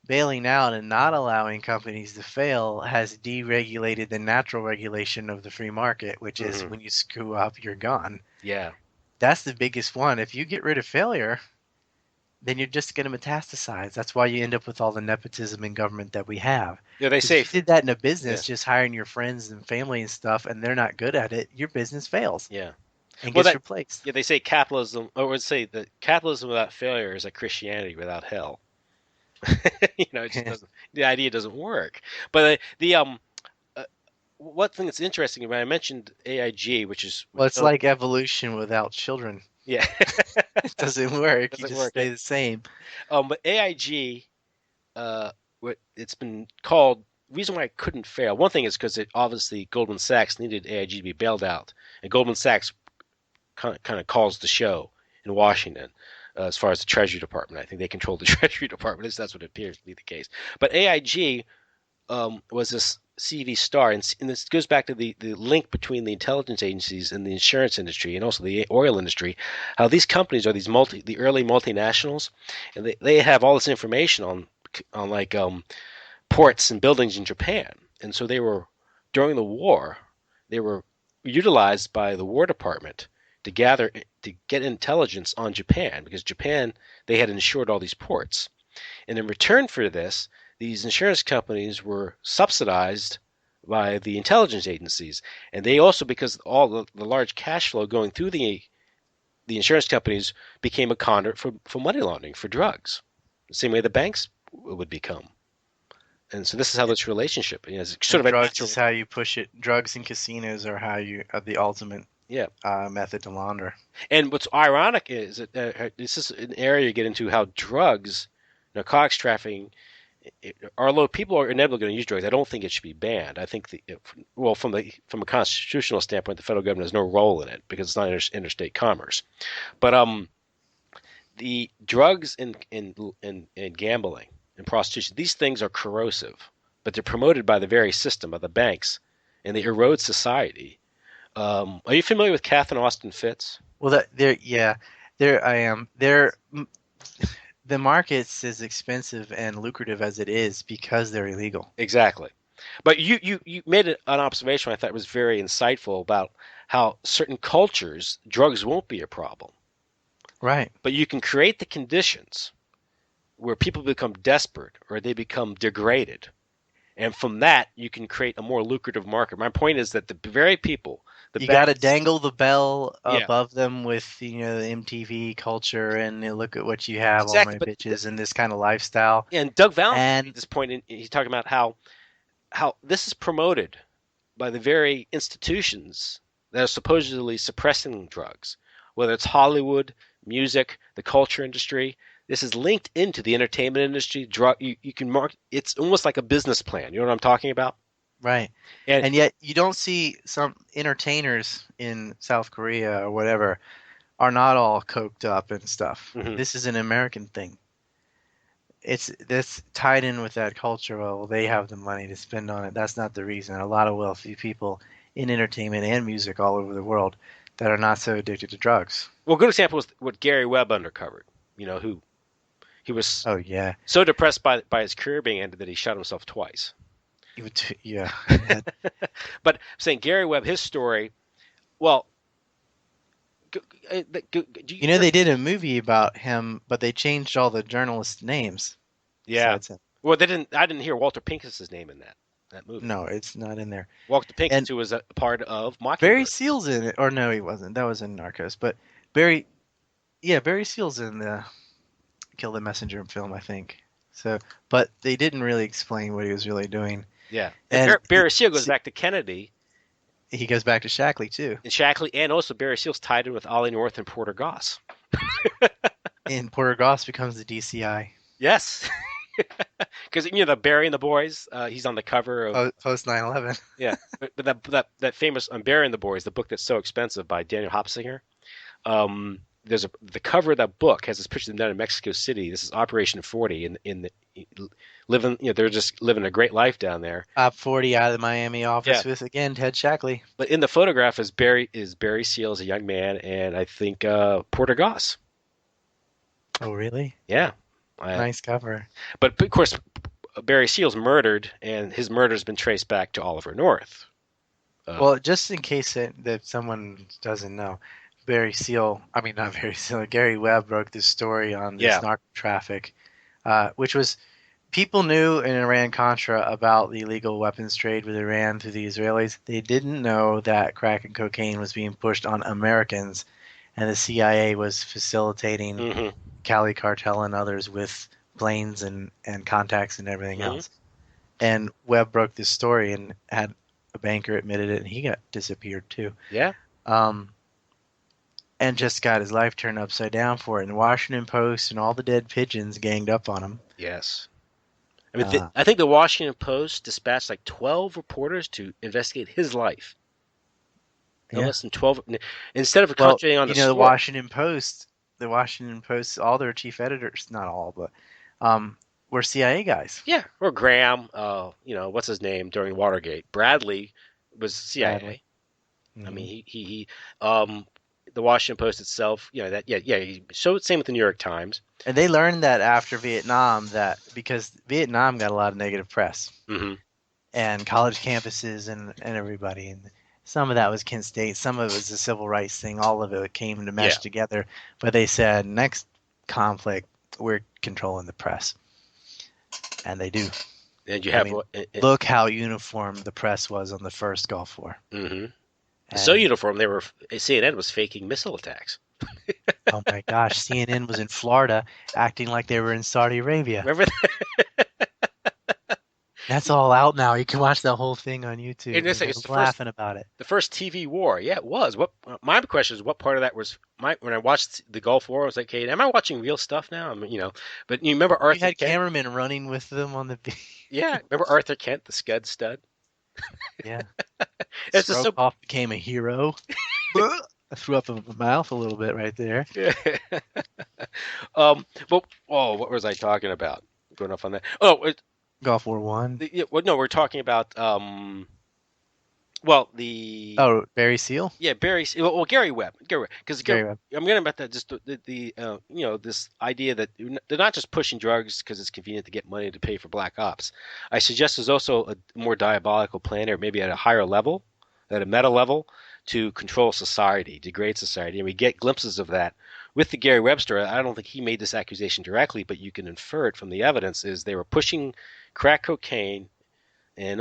bailing out and not allowing companies to fail has deregulated the natural regulation of the free market, which is Hmm. when you screw up, you're gone. Yeah. That's the biggest one. If you get rid of failure, then you're just going to metastasize. That's why you end up with all the nepotism in government that we have. Yeah. They Because say. if you did that in a Yeah. business, just hiring your friends and family and stuff, and they're not good at it, your business fails Yeah. and Well, gets that. replaced. Yeah. They say capitalism, or would say that capitalism without failure is like Christianity without hell. It just doesn't. The idea doesn't work. But uh, one thing that's interesting when I mentioned AIG, Well, which it's like evolution without children. yeah, It doesn't work. You doesn't just work. stay the same. But AIG, what it's been called. Reason why it couldn't fail. One thing is because it obviously Goldman Sachs needed AIG to be bailed out, and Goldman Sachs kind of calls the show in Washington. As far as the Treasury Department, I think they control the Treasury Department. At least that's what appears to be the case. But AIG was this CV Star, and this goes back to the link between the intelligence agencies and the insurance industry, and also the oil industry. How these companies are the early multinationals, and they have all this information on like ports and buildings in Japan, and so they were during the war, they were utilized by the War Department to get intelligence on Japan because Japan they had insured all these ports, and in return for this, these insurance companies were subsidized by the intelligence agencies, and they also because all the large cash flow going through the insurance companies became a conduit for money laundering for drugs, the same way the banks would become. And so this is how this relationship, it's sort And of a drugs natural. is how you push it. Drugs and casinos are how you are the ultimate Yeah. method to launder. And what's ironic is that this is an area you get into how drugs, narcotics trafficking, although people are inevitably going to use drugs, I don't think it should be banned. I think well, from a constitutional standpoint, the federal government has no role in it because it's not interstate commerce. But the drugs and gambling and prostitution, these things are corrosive, but they're promoted by the very system, by the banks, and they erode society. Are you familiar with Catherine Austin Fitts? Well, that there, yeah, there I am. The market's as expensive and lucrative as it is because they're illegal. Exactly. But you made an observation I thought was very insightful about how certain cultures, drugs won't be a problem. Right. But you can create the conditions where people become desperate or they become degraded. And from that, you can create a more lucrative market. My point is that the very people, the You got to banks, dangle the bell yeah, above them with the MTV culture and look at what you have, all exactly. my bitches, and this kind of lifestyle. And Doug Valentine made And this point. He's talking about how this is promoted by the very institutions that are supposedly suppressing drugs, whether it's Hollywood, music, the culture industry. This is linked into the entertainment industry. You can mark it's almost like a business plan. You know what I'm talking about? right. And And yet you don't see some entertainers in South Korea or whatever are not all coked up and stuff. mhm. This is an American thing. It's this tied in with that culture. Well, they have the money to spend on it. That's not the reason. A lot of wealthy people in entertainment and music all over the world that are not so addicted to drugs. Well, a good example was what Gary Webb uncovered. Who he was Oh yeah, so depressed by his career being ended that he shot himself twice. yeah. But saying Gary Webb, his story. Well, do you They did a movie about him, but they changed all the journalists' names. So Yeah. it's Well, they didn't. I didn't hear Walter Pinkas's name in that movie. no, it's not in there. Walter Pincus, And who was a part of Barry Mockingbird. Seal's in it, or no, he wasn't. That was in Narcos. But Barry, yeah, Barry Seal's in the Kill the Messenger film, I think. So, but they didn't really explain what he was really doing. Yeah, and And Barry Seal goes back to Kennedy he goes back to Shackley too. and Shackley, and also Barry Seal's tied in with Ollie North and Porter Goss. And Porter Goss becomes the DCI Yes, because the Barry and the Boys. He's on the cover of post 9/11. yeah, but that famous Barry and the Boys, the book that's so expensive by Daniel Hopsinger. There's the cover of that book has this picture of them down in Mexico City. This is Operation 40 in the living. They're just living a great life down there. Top 40 out of the Miami Yeah, office with again Ted Shackley. but in the photograph is Barry Seal as a young man, and I think Porter Goss. Oh really? Yeah, Nice cover. but of course Barry Seal's murdered, and his murder's been traced back to Oliver North. Well, just in case that someone doesn't know, Barry Seal, I mean not Barry Seal, Gary Webb broke this story on this Yeah, narco traffic, which was people knew in Iran-Contra about the illegal weapons trade with Iran through the Israelis. They didn't know that crack and cocaine was being pushed on Americans, and the CIA was facilitating hmm Cali Cartel and others with planes and contacts and everything hmm else. And Webb broke this story and had a banker admitted it, and he got disappeared too. yeah, Um, and just got his life turned upside down for it. And the Washington Post and all the dead pigeons ganged up on him. yes. I mean, Uh, I think the Washington Post dispatched like 12 reporters to investigate his life. No yeah. less than 12. Instead of Well, concentrating on the the story. Washington Post, all their chief editors, not all, but were CIA guys. Yeah, or Graham, what's his name during Watergate? Bradley was CIA. Bradley. I Hmm. mean, the Washington Post itself, So same with the New York Times. And they learned that after Vietnam, that because Vietnam got a lot of negative press Hmm and college campuses and everybody. And some of that was Kent State, some of it was the civil rights thing. All of it came to Yeah, mesh together. But they said, next conflict, we're controlling the press. And they do. and you I have mean, look how uniform the press was on the first Gulf War. hmm so And uniform CNN was faking missile attacks. oh my gosh, CNN was in Florida acting like they were in Saudi Arabia. Remember That's all out now. You can watch the whole thing on YouTube, And and it's everyone's laughing about it. the first TV war. Yeah, it was. What my question is, what part of that was my when I watched the Gulf War? I was like, hey, am I watching real stuff now? I mean, but you remember You Arthur had Kent? cameramen running with them on the Yeah, remember Arthur Kent, the Scud Stud? yeah. It's just so. Strokoff became a hero. I threw up in my mouth a little bit right there. Yeah. But what was I talking about? Going off on that. Oh, Gulf War One. yeah, well, no, we're talking about well, the Oh, Barry Seal. yeah, Barry. Well, Gary Webb, because Gary Webb. I'm going about that. Just this idea that they're not just pushing drugs because it's convenient to get money to pay for black ops. I suggest there's also a more diabolical plan, or maybe at a higher level, at a meta level, to control society, degrade society, and we get glimpses of that with the Gary Webb story. I don't think he made this accusation directly, but you can infer it from the evidence. Is they were pushing crack cocaine and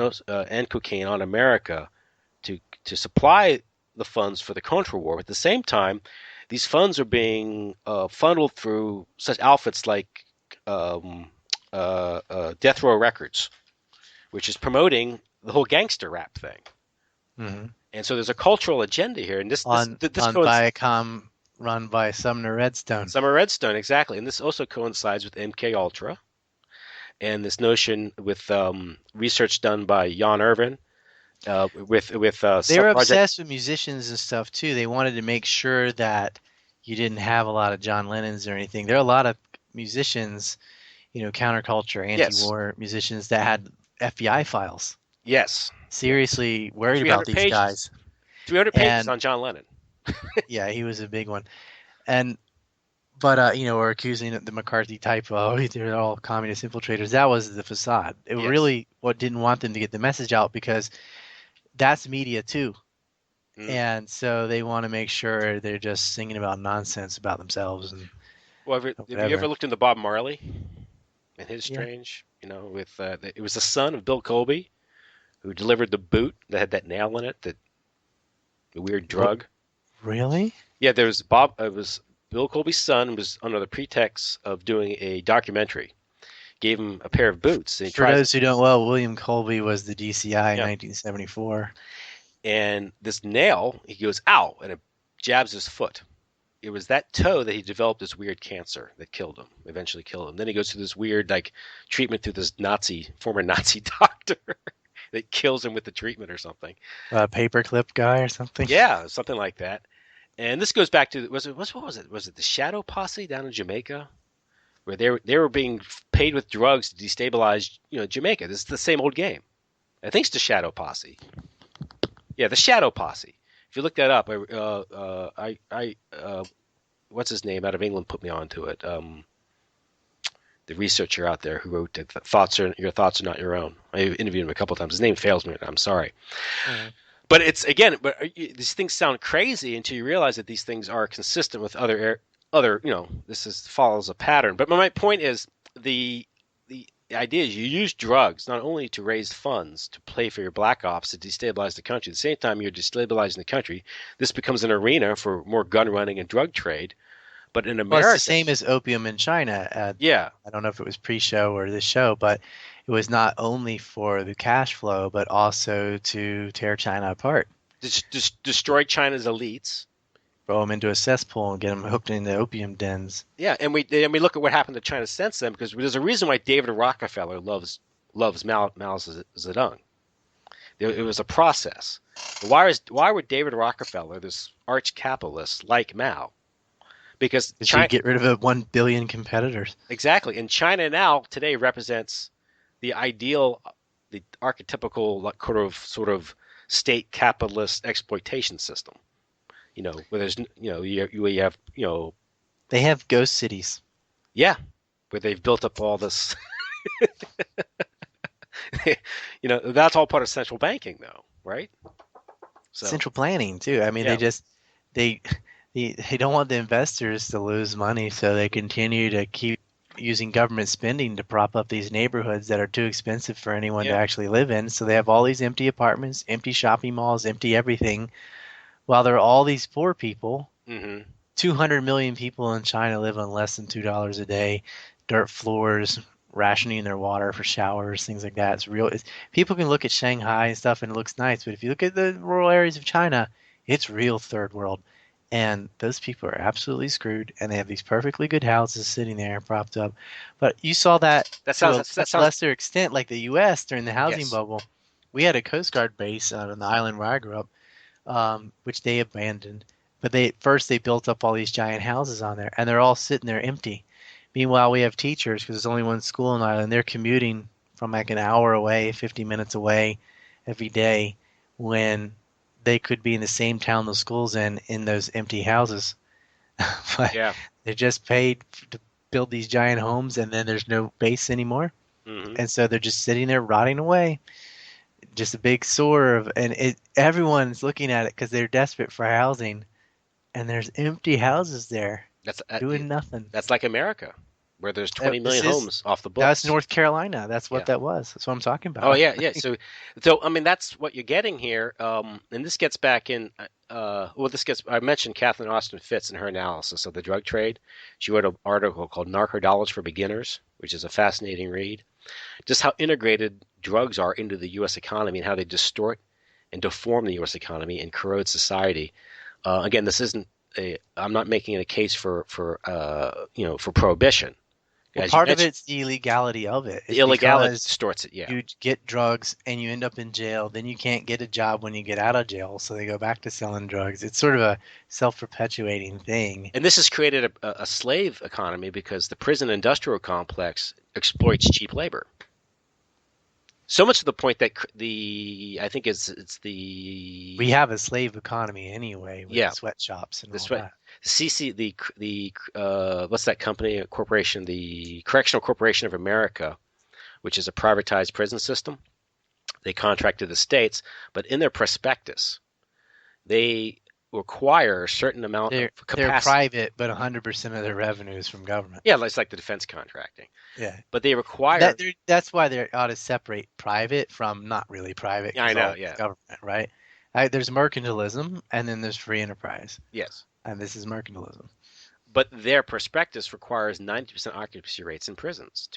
cocaine on America to supply the funds for the Contra War. But at the same time, these funds are being funneled through such outfits like Death Row Records, which is promoting the whole gangster rap thing. Mm-hmm. And so there's a cultural agenda here, and this On Viacom, run by Sumner Redstone. Summer Redstone, exactly, and this also coincides with MK Ultra, and this notion with research done by Jan Irvin with They were Project. obsessed with musicians and stuff too. They wanted to make sure that you didn't have a lot of John Lennons or anything. There are a lot of musicians, counterculture, Yes, anti-war musicians that had FBI files. yes, Seriously worried about 300 these pages, guys. 300 pages And on John Lennon. yeah, he was a big one. And but we're accusing the McCarthy type. Oh, they're all communist infiltrators. That was the facade. It Yes. really what didn't want them to get the message out because that's media too. Mm. And so they want to make sure they're just singing about nonsense about themselves and Well, have you ever whatever. looked into Bob Marley and his Yeah. strange? With it was the son of Bill Colby who delivered the boot that had that nail in it, that the weird What? drug. Really? Yeah, there was Bob. It was Bill Colby's son was under the pretext of doing a documentary. Gave him a pair of boots, and he For tries. those who don't know, William Colby was the DCI in Yeah, 1974. and this nail, he goes, "Ow!" and it jabs his foot. It was that toe that he developed this weird cancer that killed him, eventually killed him. Then he goes through this weird like treatment through this former Nazi doctor that kills him with the treatment or something. A paperclip guy or something. Yeah, something like that. And this goes back to what was it? Was it the Shadow Posse down in Jamaica, where they were being paid with drugs to destabilize Jamaica? This is the same old game. I think it's the Shadow Posse. Yeah, the Shadow Posse. If you look that up, what's his name out of England put me onto it. The researcher out there who wrote that your thoughts are not your own. I interviewed him a couple of times. His name fails me. I'm sorry. Mhm. But it's again, these things sound crazy until you realize that these things are consistent with other. This follows a pattern. But my point is the idea is you use drugs not only to raise funds to pay for your black ops to destabilize the country. At the same time, you're destabilizing the country. This becomes an arena for more gun running and drug trade. But in Well, it's the America, same as opium in China. yeah, I don't know if it was pre-show or this show, but it was not only for the cash flow, but also to tear China apart, destroy China's elites. throw them into a cesspool and get them hooked into opium dens. Yeah, and we look at what happened to China since then, because there's a reason why David Rockefeller loves Mao Zedong. It was a process. Why would David Rockefeller, this arch capitalist, like Mao? Because Because you China, get rid of 1 billion competitors. exactly, and China now today represents the ideal, the archetypical like, sort of state capitalist exploitation system. Where there's you have They have ghost cities. yeah, where they've built up all this. That's all part of central banking, though, right? So Central planning too. I mean, yeah, they they don't want the investors to lose money, so they continue to keep using government spending to prop up these neighborhoods that are too expensive for anyone to yeah, actually live in. So they have all these empty apartments, empty shopping malls, empty everything, while there are all these poor people. hmm 200 million people in China live on less than $2 a day, dirt floors, rationing their water for showers, things like that. It's real. People can look at Shanghai and stuff and it looks nice, but if you look at the rural areas of China, it's real third world. And those people are absolutely screwed, and they have these perfectly good houses sitting there propped up. But you saw that That to sounds a that sounds lesser extent, like the U.S. during the housing yes. bubble. We had a Coast Guard base on the island where I grew up, which they abandoned. But they built up all these giant houses on there, and they're all sitting there empty. Meanwhile, we have teachers because there's only one school on the island. They're commuting from like an hour away, 50 minutes away every day when they could be in the same town the school's in those empty houses. But Yeah. they're just paid to build these giant homes and then there's no base anymore. Hmm. And so they're just sitting there rotting away. Just a big sore of, and everyone's looking at it because they're desperate for housing and there's empty houses there That's doing nothing. that's like America, where there's 20 This million is homes off the That's books. North Carolina. That's what Yeah. that was. That's what I'm talking Oh about. yeah, yeah. So I mean, that's what you're getting here. And this gets back in. Well, this gets. I mentioned Kathleen Austin Fitts in her analysis of the drug trade. She wrote an article called "Narcodollars for Beginners," which is a fascinating read. Just how integrated drugs are into the U.S. economy and how they distort and deform the U.S. economy and corrode society. Again, this isn't a. I'm not making it a case for prohibition. Well, As you part of mentioned, it's the illegality of it. the It's illegality because distorts it. Yeah. you get drugs and you end up in jail. Then you can't get a job when you get out of jail, so they go back to selling drugs. It's sort of a self-perpetuating thing. And this has created a slave economy because the prison industrial complex exploits cheap labor. So much to the point that the I think it's We the have a slave economy anyway with yeah sweatshops and the all sweat that. CC the what's that company corporation, the Correctional Corporation of America, which is a privatized prison system. They contract to the states, but in their prospectus they require a certain amount of They're capacity. private, but 100% of their revenue is from government. Yeah, it's like the defense contracting, Yeah. but they require. That's why they ought to separate private from not really private I because know, all yeah, government, right? There's mercantilism and then there's free enterprise, yes. and this is mercantilism. But their prospectus requires 90% occupancy rates in prisons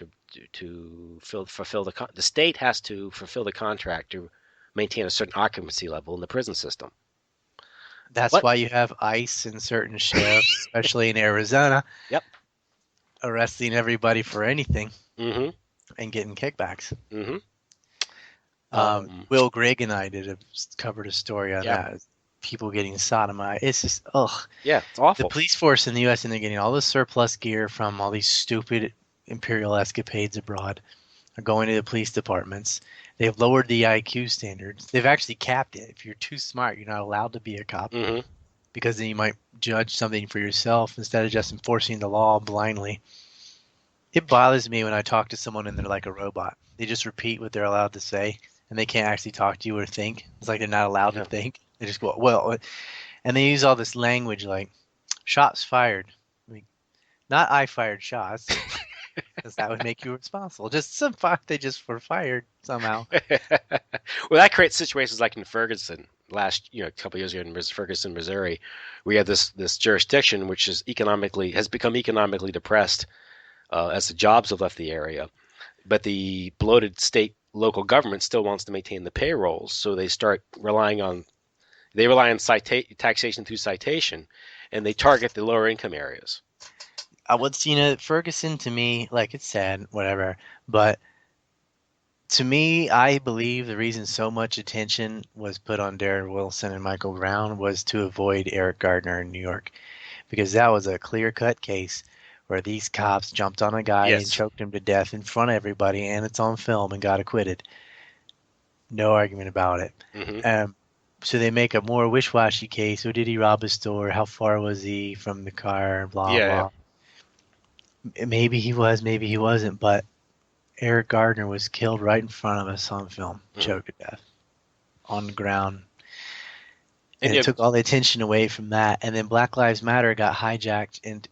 fulfill the state has to fulfill the contract to maintain a certain occupancy level in the prison system. That's What? why you have ICE and certain sheriffs, especially in Arizona, Yep. arresting everybody for anything Mm-hmm. and getting kickbacks. Mm-hmm. Um, Will Grigg and I covered a story on yep. that. People getting sodomized. It's just ugh. Yeah, it's The awful. police force in the U.S. and they're getting all this surplus gear from all these stupid imperial escapades abroad. Are going to the police departments. They've lowered the IQ standards. They've actually capped it. If you're too smart, you're not allowed to be a cop Mm-hmm. because then you might judge something for yourself instead of just enforcing the law blindly. It bothers me when I talk to someone and they're like a robot. They just repeat what they're allowed to say and they can't actually talk to you or think. It's like they're not allowed to Yeah. think. They just go, well, and they use all this language like shots fired. I mean, not I fired shots, because that would make you responsible. Just some fact they just were fired somehow. Well, that creates situations like in Ferguson a couple of years ago in Ferguson, Missouri. We have this jurisdiction which has become economically depressed as the jobs have left the area, but the bloated state local government still wants to maintain the payrolls, so they rely on taxation through citation, and they target the lower income areas. Ferguson to me, like it's sad, whatever, but to me, I believe the reason so much attention was put on Darren Wilson and Michael Brown was to avoid Eric Gardner in New York, because that was a clear-cut case where these cops jumped on a guy and Yes. choked him to death in front of everybody, and it's on film and got acquitted. No argument about it. Hmm. Um, so they make a more wish-washy case. Or did he rob a store? How far was he from the car? Blah Yeah, yeah. blah. Maybe he was, maybe he wasn't, but Eric Gardner was killed right in front of us on film, Hmm. choked to death on the ground. And And it took all the attention away from that. And then Black Lives Matter got hijacked, and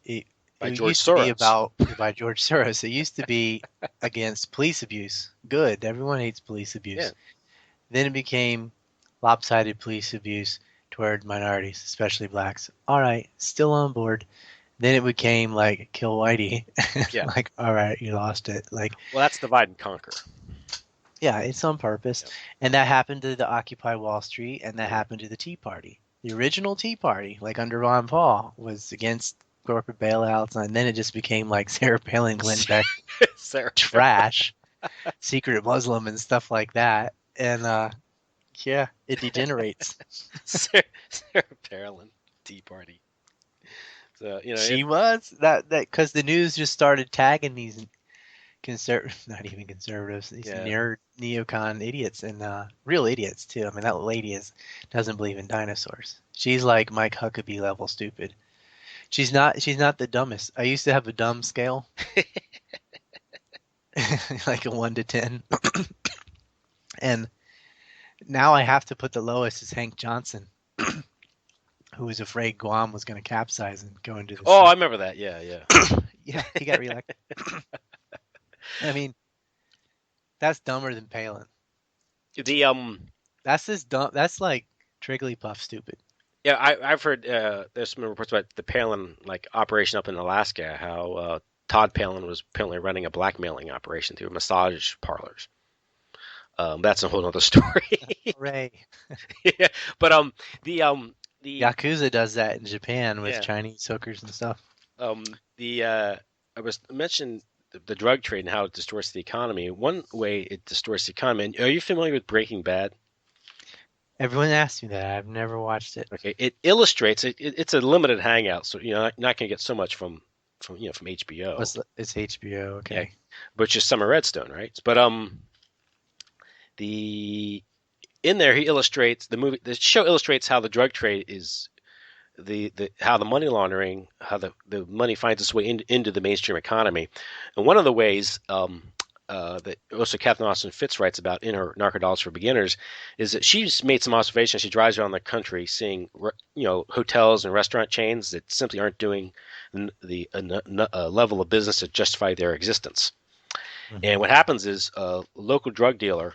by it George used to be Soros. about by George Soros. It used to be against police abuse. Good. Everyone hates police Yeah. abuse. Then it became lopsided police abuse toward minorities, especially blacks. All right, still on board. Then it became like kill Whitey. Yeah. Like, all right, you lost it. Like, Well, that's divide and conquer. yeah, it's on purpose. Yeah. And that happened to the Occupy Wall Street, and that happened to the Tea Party. The original Tea Party, like under Ron Paul, was against corporate bailouts, and then it just became like Sarah Palin, Glenn Beck, Sarah, trash, secret Muslim, and stuff like that. And yeah, it degenerates. Sarah Palin, Tea Party. So She was that because the news just started tagging these conservative, not even conservatives, these yeah. neocon idiots and real idiots too. I mean, that lady doesn't believe in dinosaurs. She's like Mike Huckabee level stupid. She's not. She's not the dumbest. I used to have a dumb scale, like a 1 to 10, and now I have to put the lowest as Hank Johnson, who was afraid Guam was going to capsize and go into the Oh, sea. I remember that. Yeah, yeah. Yeah, he got reelected. I mean, that's dumber than Palin. The That's this dumb. That's like Trigglypuff stupid. Yeah, I've heard there's some reports about the Palin like operation up in Alaska. How Todd Palin was apparently running a blackmailing operation through massage parlors. That's a whole other story. Hooray! Yeah, but the Yakuza does that in Japan with yeah Chinese hookers and stuff. the I was mentioned the drug trade and how it distorts the economy. One way it distorts the economy. And are you familiar with Breaking Bad? Everyone asks me that. I've never watched it. Okay, it illustrates it's a limited hangout, so not going to get so much from HBO. It's HBO. Yeah, Okay. which is Summer Redstone, right? But the in there he illustrates the show illustrates how the drug trade is the how the money laundering, how the money finds its way into the mainstream economy. And one of the ways that also Catherine Austin Fitz writes about in her Narcotics for Beginners is that she's made some observations. She drives around the country seeing hotels and restaurant chains that simply aren't doing the level of business to justify their existence. And Hmm. what happens is a local drug dealer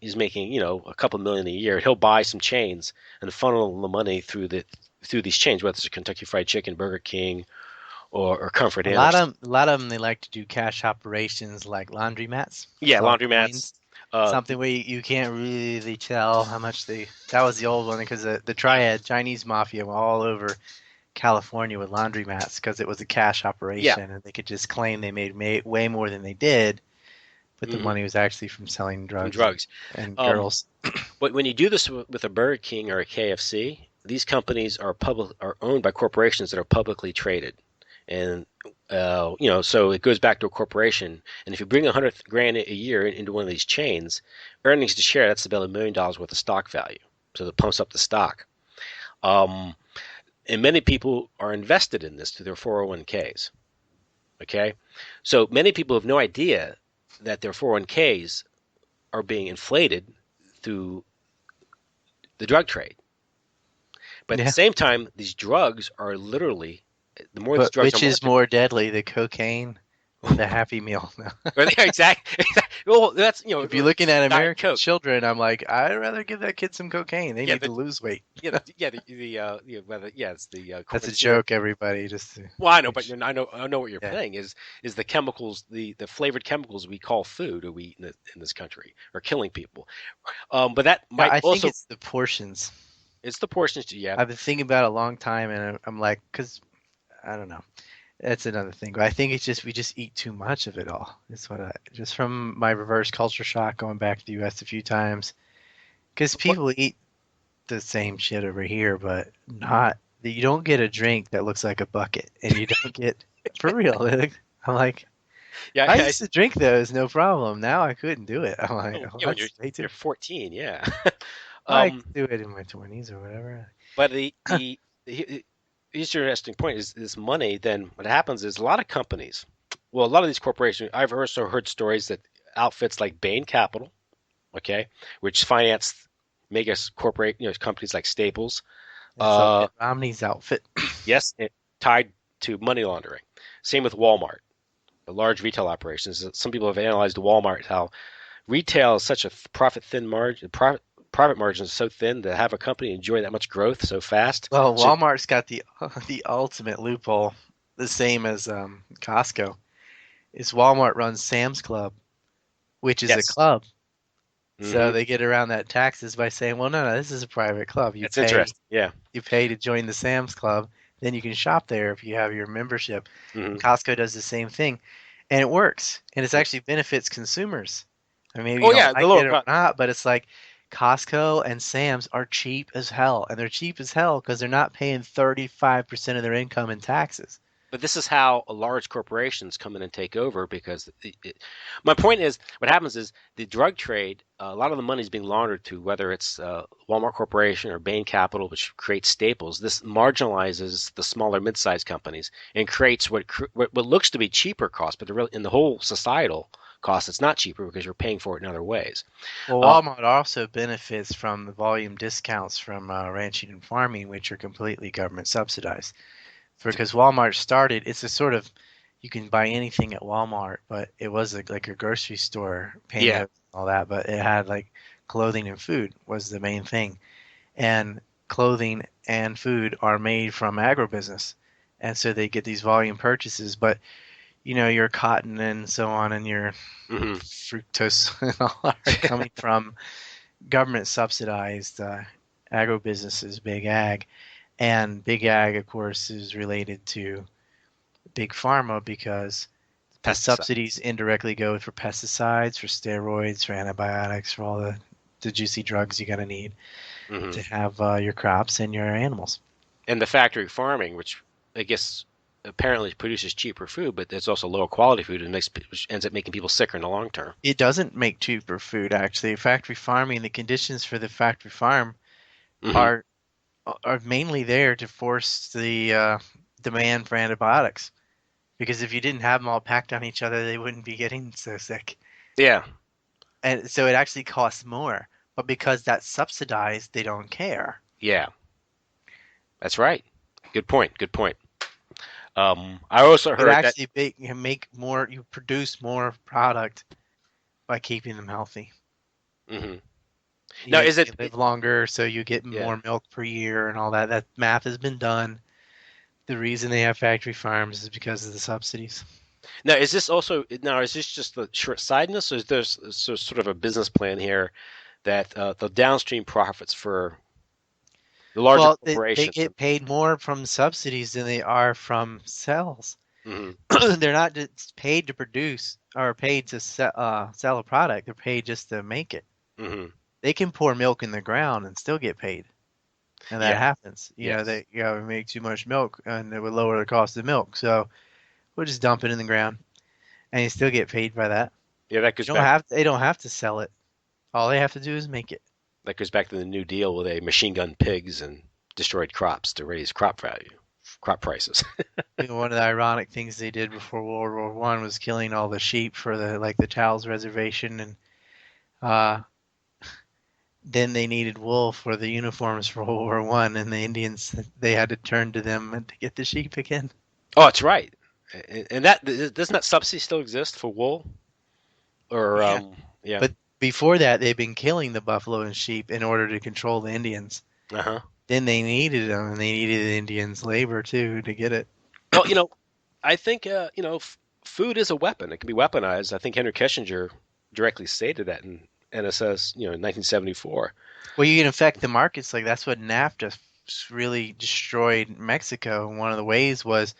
is making a couple million a year. He'll buy some chains and funnel the money through these chains, whether it's a Kentucky Fried Chicken, Burger King, or Comfort A Inn. Or, lot of a lot of them they like to do cash operations like laundromats, yeah, sell laundromats. coins. Something where you can't really tell how much they. That was the old one because the Yeah, triad Chinese mafia were all over California with laundromats because it was a cash yeah. operation and they could just claim they made way more than they did, but the Hmm. money was actually from selling From drugs drugs. and Um, girls. but when you do this with a Burger King or a KFC, these companies are owned by corporations that are publicly traded, and so it goes back to a corporation. And if you bring 100 grand a year into one of these chains, earnings to share, that's about $1 million worth of stock value. So that pumps up the stock. Um, and many people are invested in this through their 401ks. Okay, so many people have no idea that their 401ks are being inflated through the drug trade. But at the Yeah, same time, these drugs are literally the more these but drugs are which is marketed. more deadly, the cocaine or the Happy Meal? Exactly. Well, that's If you're looking at Diet American Coke. children, I'm like, I'd rather give that kid some cocaine. They Yeah, need to lose weight. it's the That's corporate a steroid. joke, everybody. Just to Well, I know, make but sure. I know what you're Yeah. saying is the chemicals, the flavored chemicals we call food or we eat in this country are killing people. But that No, might I think also it's the portions. it's the portions. Yeah, I've been thinking about it a long time, and I'm like, because I don't know. That's another thing. But I think it's just we just eat too much of it all. It's what I just from my reverse culture shock going back to the U.S. a few times. Because what people eat the same shit over here, but not. You don't get a drink that looks like a bucket, and you don't get for real. I'm like, yeah, I used to drink those, no problem. Now I couldn't do it. I'm like, oh, oh, when that's way too. you're 14, yeah. I could um, do it in my 20s or whatever. but the interesting point is this money. Then what happens is a lot of companies, well, a lot of these corporations. I've also heard stories that outfits like Bain Capital, okay, which finance mega corporate, companies like Staples, That's all uh, Mitt Romney's outfit. yes, tied to money laundering. Same with Walmart, the large retail operations. Some people have analyzed Walmart how retail is such a profit profit margins are so thin to have a company enjoy that much growth so fast. Well, Should Walmart's got the the ultimate loophole, the same as Costco. Is Walmart runs Sam's Club, which is a yes. club. So Hmm. they get around that taxes by saying, well, no, no, this is a private club. It's interesting. Yeah. You pay to join the Sam's Club, then you can shop there if you have your membership. And Hmm. Costco does the same thing, and it works, and it's actually benefits consumers. I mean, maybe you Oh don't yeah, the like lower it or cost. not, but it's like Costco and Sam's are cheap as hell, and they're cheap as hell because they're not paying 35% of their income in taxes. But this is how large corporations come in and take over because my point is what happens is the drug trade, a lot of the money is being laundered to whether it's Walmart Corporation or Bain Capital, which creates staples. This marginalizes the smaller mid-sized companies and creates what looks to be cheaper costs, but in the whole societal cost, it's not cheaper because you're paying for it in other ways. Well, Uh, Walmart also benefits from the volume discounts from ranching and farming, which are completely government subsidized. Because Walmart started, it's a sort of you can buy anything at Walmart, but it was like a grocery store, yeah. pantyhose, all that, but it had like clothing and food was the main thing. And clothing and food are made from agribusiness. And so they get these volume purchases, but your cotton and so on and your Hmm. fructose and all are coming from government subsidized agribusinesses, big ag. And big ag, of course, is related to big pharma because the Pesticides. subsidies indirectly go for pesticides, for steroids, for antibiotics, for all the juicy drugs you got to need Hmm. to have your crops and your animals. And the factory farming, which I guess apparently produces cheaper food, but it's also lower quality food and which ends up making people sicker in the long term. It doesn't make cheaper food, actually. Factory farming, the conditions for the factory farm Hmm. are are mainly there to force the demand for antibiotics. Because if you didn't have them all packed on each other, they wouldn't be getting so sick. Yeah, And so it actually costs more. But because that's subsidized, they don't care. yeah, that's right. Good point. Good point. I also You could heard that. actually make more, you produce more product by keeping them healthy. Hmm. Now, You is they it? live longer, so you get Yeah. more milk per year and all that. That math has been done. The reason they have factory farms is because of the subsidies. Now, is this also? Now, is this just the short-sightedness, or is there sort of a business plan here that the downstream profits for the larger Well, they corporations? get paid more from subsidies than they are from sales. Hmm. They're not just paid to produce or paid to sell a product. They're paid just to make it. Hmm. They can pour milk in the ground and still get paid, and that Yeah. happens. Yes. They we make too much milk, and it would lower the cost of milk. So we'll just dump it in the ground, and you still get paid by that. Yeah. That goes back. They don't have to sell it. All they have to do is make it. That goes back to the New Deal where they machine gun pigs and destroyed crops to raise crop value, crop prices. One of the ironic things they did before World War I was killing all the sheep for the Childs Reservation, and uh, then they needed wool for the uniforms for World War I, and the Indians they had to turn to them to get the sheep again. Oh, that's right. And that doesn't that subsidy still exist for wool? Or Yeah, yeah. but before that, they've been killing the buffalo and sheep in order to control the Indians. Uh-huh. Then they needed them, and they needed the Indians' labor too to get it. Well, I think food is a weapon. It can be weaponized. I think Henry Kissinger directly stated that in NSS, in 1974. Well, you can affect the markets. Like that's what NAFTA really destroyed Mexico. And one of the ways was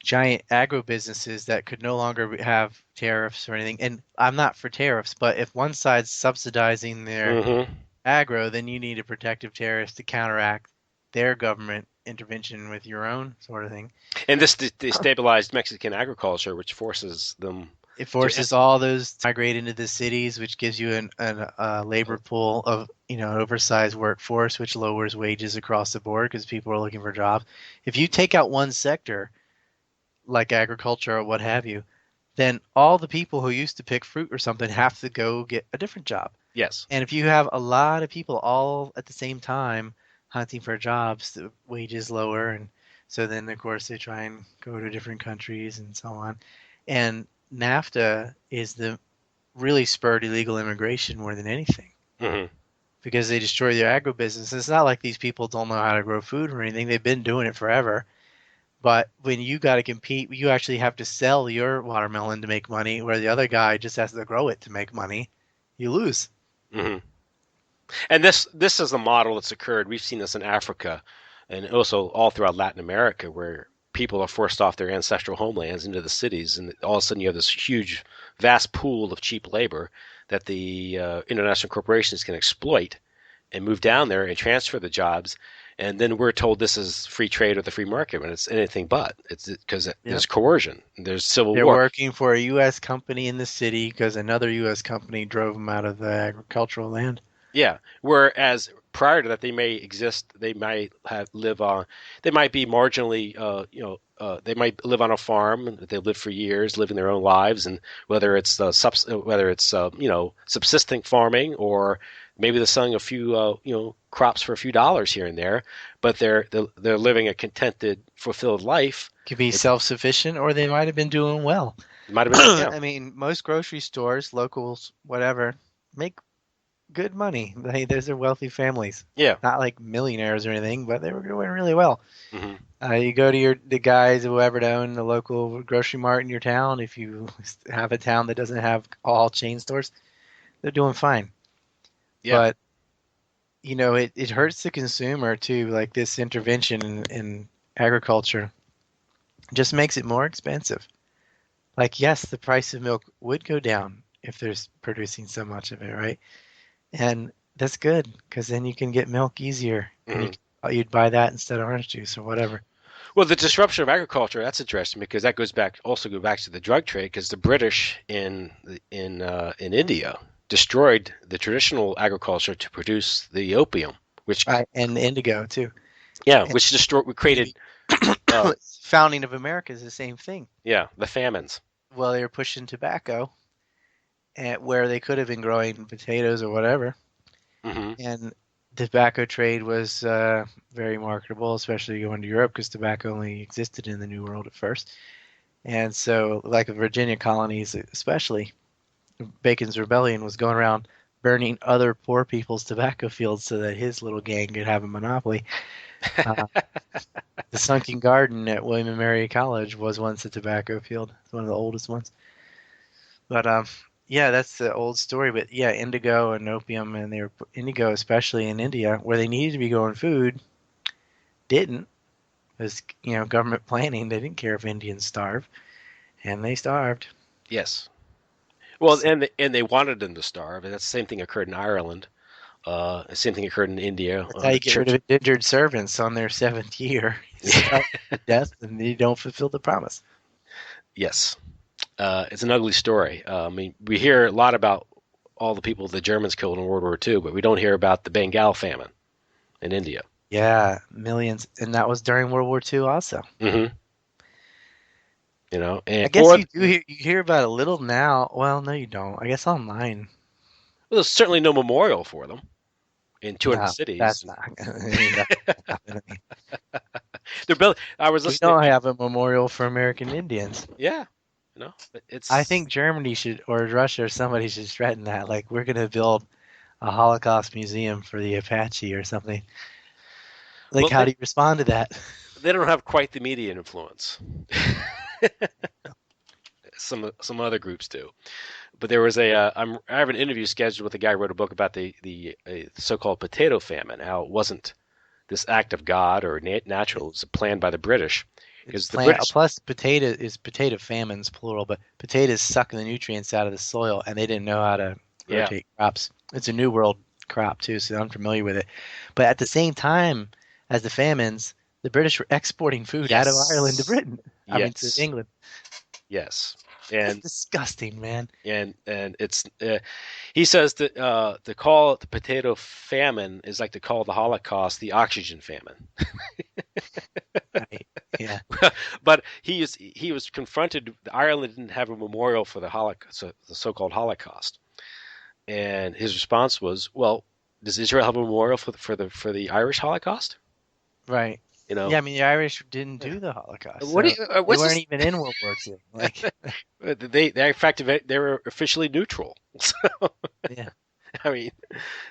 giant agro businesses that could no longer have tariffs or anything. And I'm not for tariffs, but if one side's subsidizing their Hmm. agro, then you need a protective tariff to counteract their government intervention with your own sort of thing. And this destabilized Mexican agriculture, which forces them It to. forces all those to migrate into the cities, which gives you a labor pool of oversized workforce, which lowers wages across the board because people are looking for jobs. If you take out one sector, like agriculture or what have you, then all the people who used to pick fruit or something have to go get a different job. Yes. And if you have a lot of people all at the same time hunting for jobs, the wages lower, and so then of course they try and go to different countries and so on. And NAFTA is the really spurred illegal immigration more than anything Hmm. because they destroy their agribusiness. It's not like these people don't know how to grow food or anything. They've been doing it forever. But when you got to compete, you actually have to sell your watermelon to make money, where the other guy just has to grow it to make money. You lose. Hmm. And this is the model that's occurred. We've seen this in Africa, and also all throughout Latin America, where people are forced off their ancestral homelands into the cities, and all of a sudden you have this huge, vast pool of cheap labor that the international corporations can exploit and move down there and transfer the jobs. And then we're told this is free trade or the free market when it's anything but. It's because there's Yep. coercion, there's civil They're war. working for a U.S. company in the city because another U.S. company drove them out of the agricultural land. Yeah. Whereas prior to that, they may exist. They might live on. They might be marginally. They might live on a farm that they lived for years, living their own lives, and whether it's subsisting farming or maybe they're selling a few crops for a few dollars here and there, but they're living a contented, fulfilled life. Could be It, self-sufficient, or they might have been doing well. it might have been, yeah, I mean, most grocery stores, locals, whatever, make good money. Those are wealthy families. yeah. Not like millionaires or anything, but they were doing really well. Hmm. You go to the guys who ever own the local grocery mart in your town. If you have a town that doesn't have all chain stores, they're doing fine. Yeah. But it hurts the consumer too. Like this intervention in agriculture just makes it more expensive. Like, yes, the price of milk would go down if there's producing so much of it, right? And that's good because then you can get milk easier, and Hmm. you'd buy that instead of orange juice or whatever. Well, the disruption of agriculture, that's interesting because that goes back to the drug trade because the British in India destroyed the traditional agriculture to produce the opium, which Right, and indigo too. yeah, And which destroyed, we created maybe uh founding of America is the same thing. yeah, the famines. Well, they were pushing tobacco where they could have been growing potatoes or whatever, Hmm. and tobacco trade was very marketable, especially going to Europe because tobacco only existed in the New World at first. And so, like the Virginia colonies, especially, Bacon's rebellion was going around burning other poor people's tobacco fields so that his little gang could have a monopoly. Uh, the Sunken Garden at William and Mary College was once a tobacco field. It's one of the oldest ones. But yeah, that's the old story. But yeah, indigo and opium, and they were indigo, especially in India, where they needed to be growing food, didn't. Because government planning, they didn't care if Indians starved, and they starved. Yes. Well, So and they wanted them to starve, and that's the same thing occurred in Ireland. The same thing occurred in India. that's how you get rid Church. of indentured servants on their seventh year. You Yeah. starve to death, and you don't fulfill the promise. Yes. It's an ugly story. I mean, we hear a lot about all the people the Germans killed in World War II, but we don't hear about the Bengal famine in India. Yeah, millions, and that was during World War II also. Hmm. I And guess you hear about it a little now. Well, no, you don't. I guess online. well, there's certainly no memorial for them in 200 No, cities. that's not. That's not happening. They're built. I was We listening. don't have a memorial for American Indians. Yeah, I it's think Germany should, or Russia, or somebody should threaten that. Like, we're going to build a Holocaust museum for the Apache or something. Like, well, how do you respond to that? they don't have quite the media influence. Some other groups do. But there was I have an interview scheduled with a guy who wrote a book about the so-called potato famine, how it wasn't this act of God or natural, it was planned by the British It's because the plant. British, Plus, potato famines plural, but potatoes suck the nutrients out of the soil, and they didn't know how to yeah, rotate crops. It's a new world crop too, so I'm familiar with it. But at the same time as the famines, the British were exporting food out of Ireland to yes, Britain. I mean, to yes, England. yes, That's and disgusting, man. it's he says that to call it the potato famine is like to call the Holocaust the oxygen famine. Right. Yeah. But he was confronted. Ireland didn't have a memorial for the Holocaust, so the so-called Holocaust, and his response was, "Well, does Israel have a memorial for the Irish Holocaust?" Right. You know, Yeah, I mean, the Irish didn't do the Holocaust, what do so you, they what's weren't this? even in World War II. Like, They in fact they were officially neutral. So, yeah. I mean,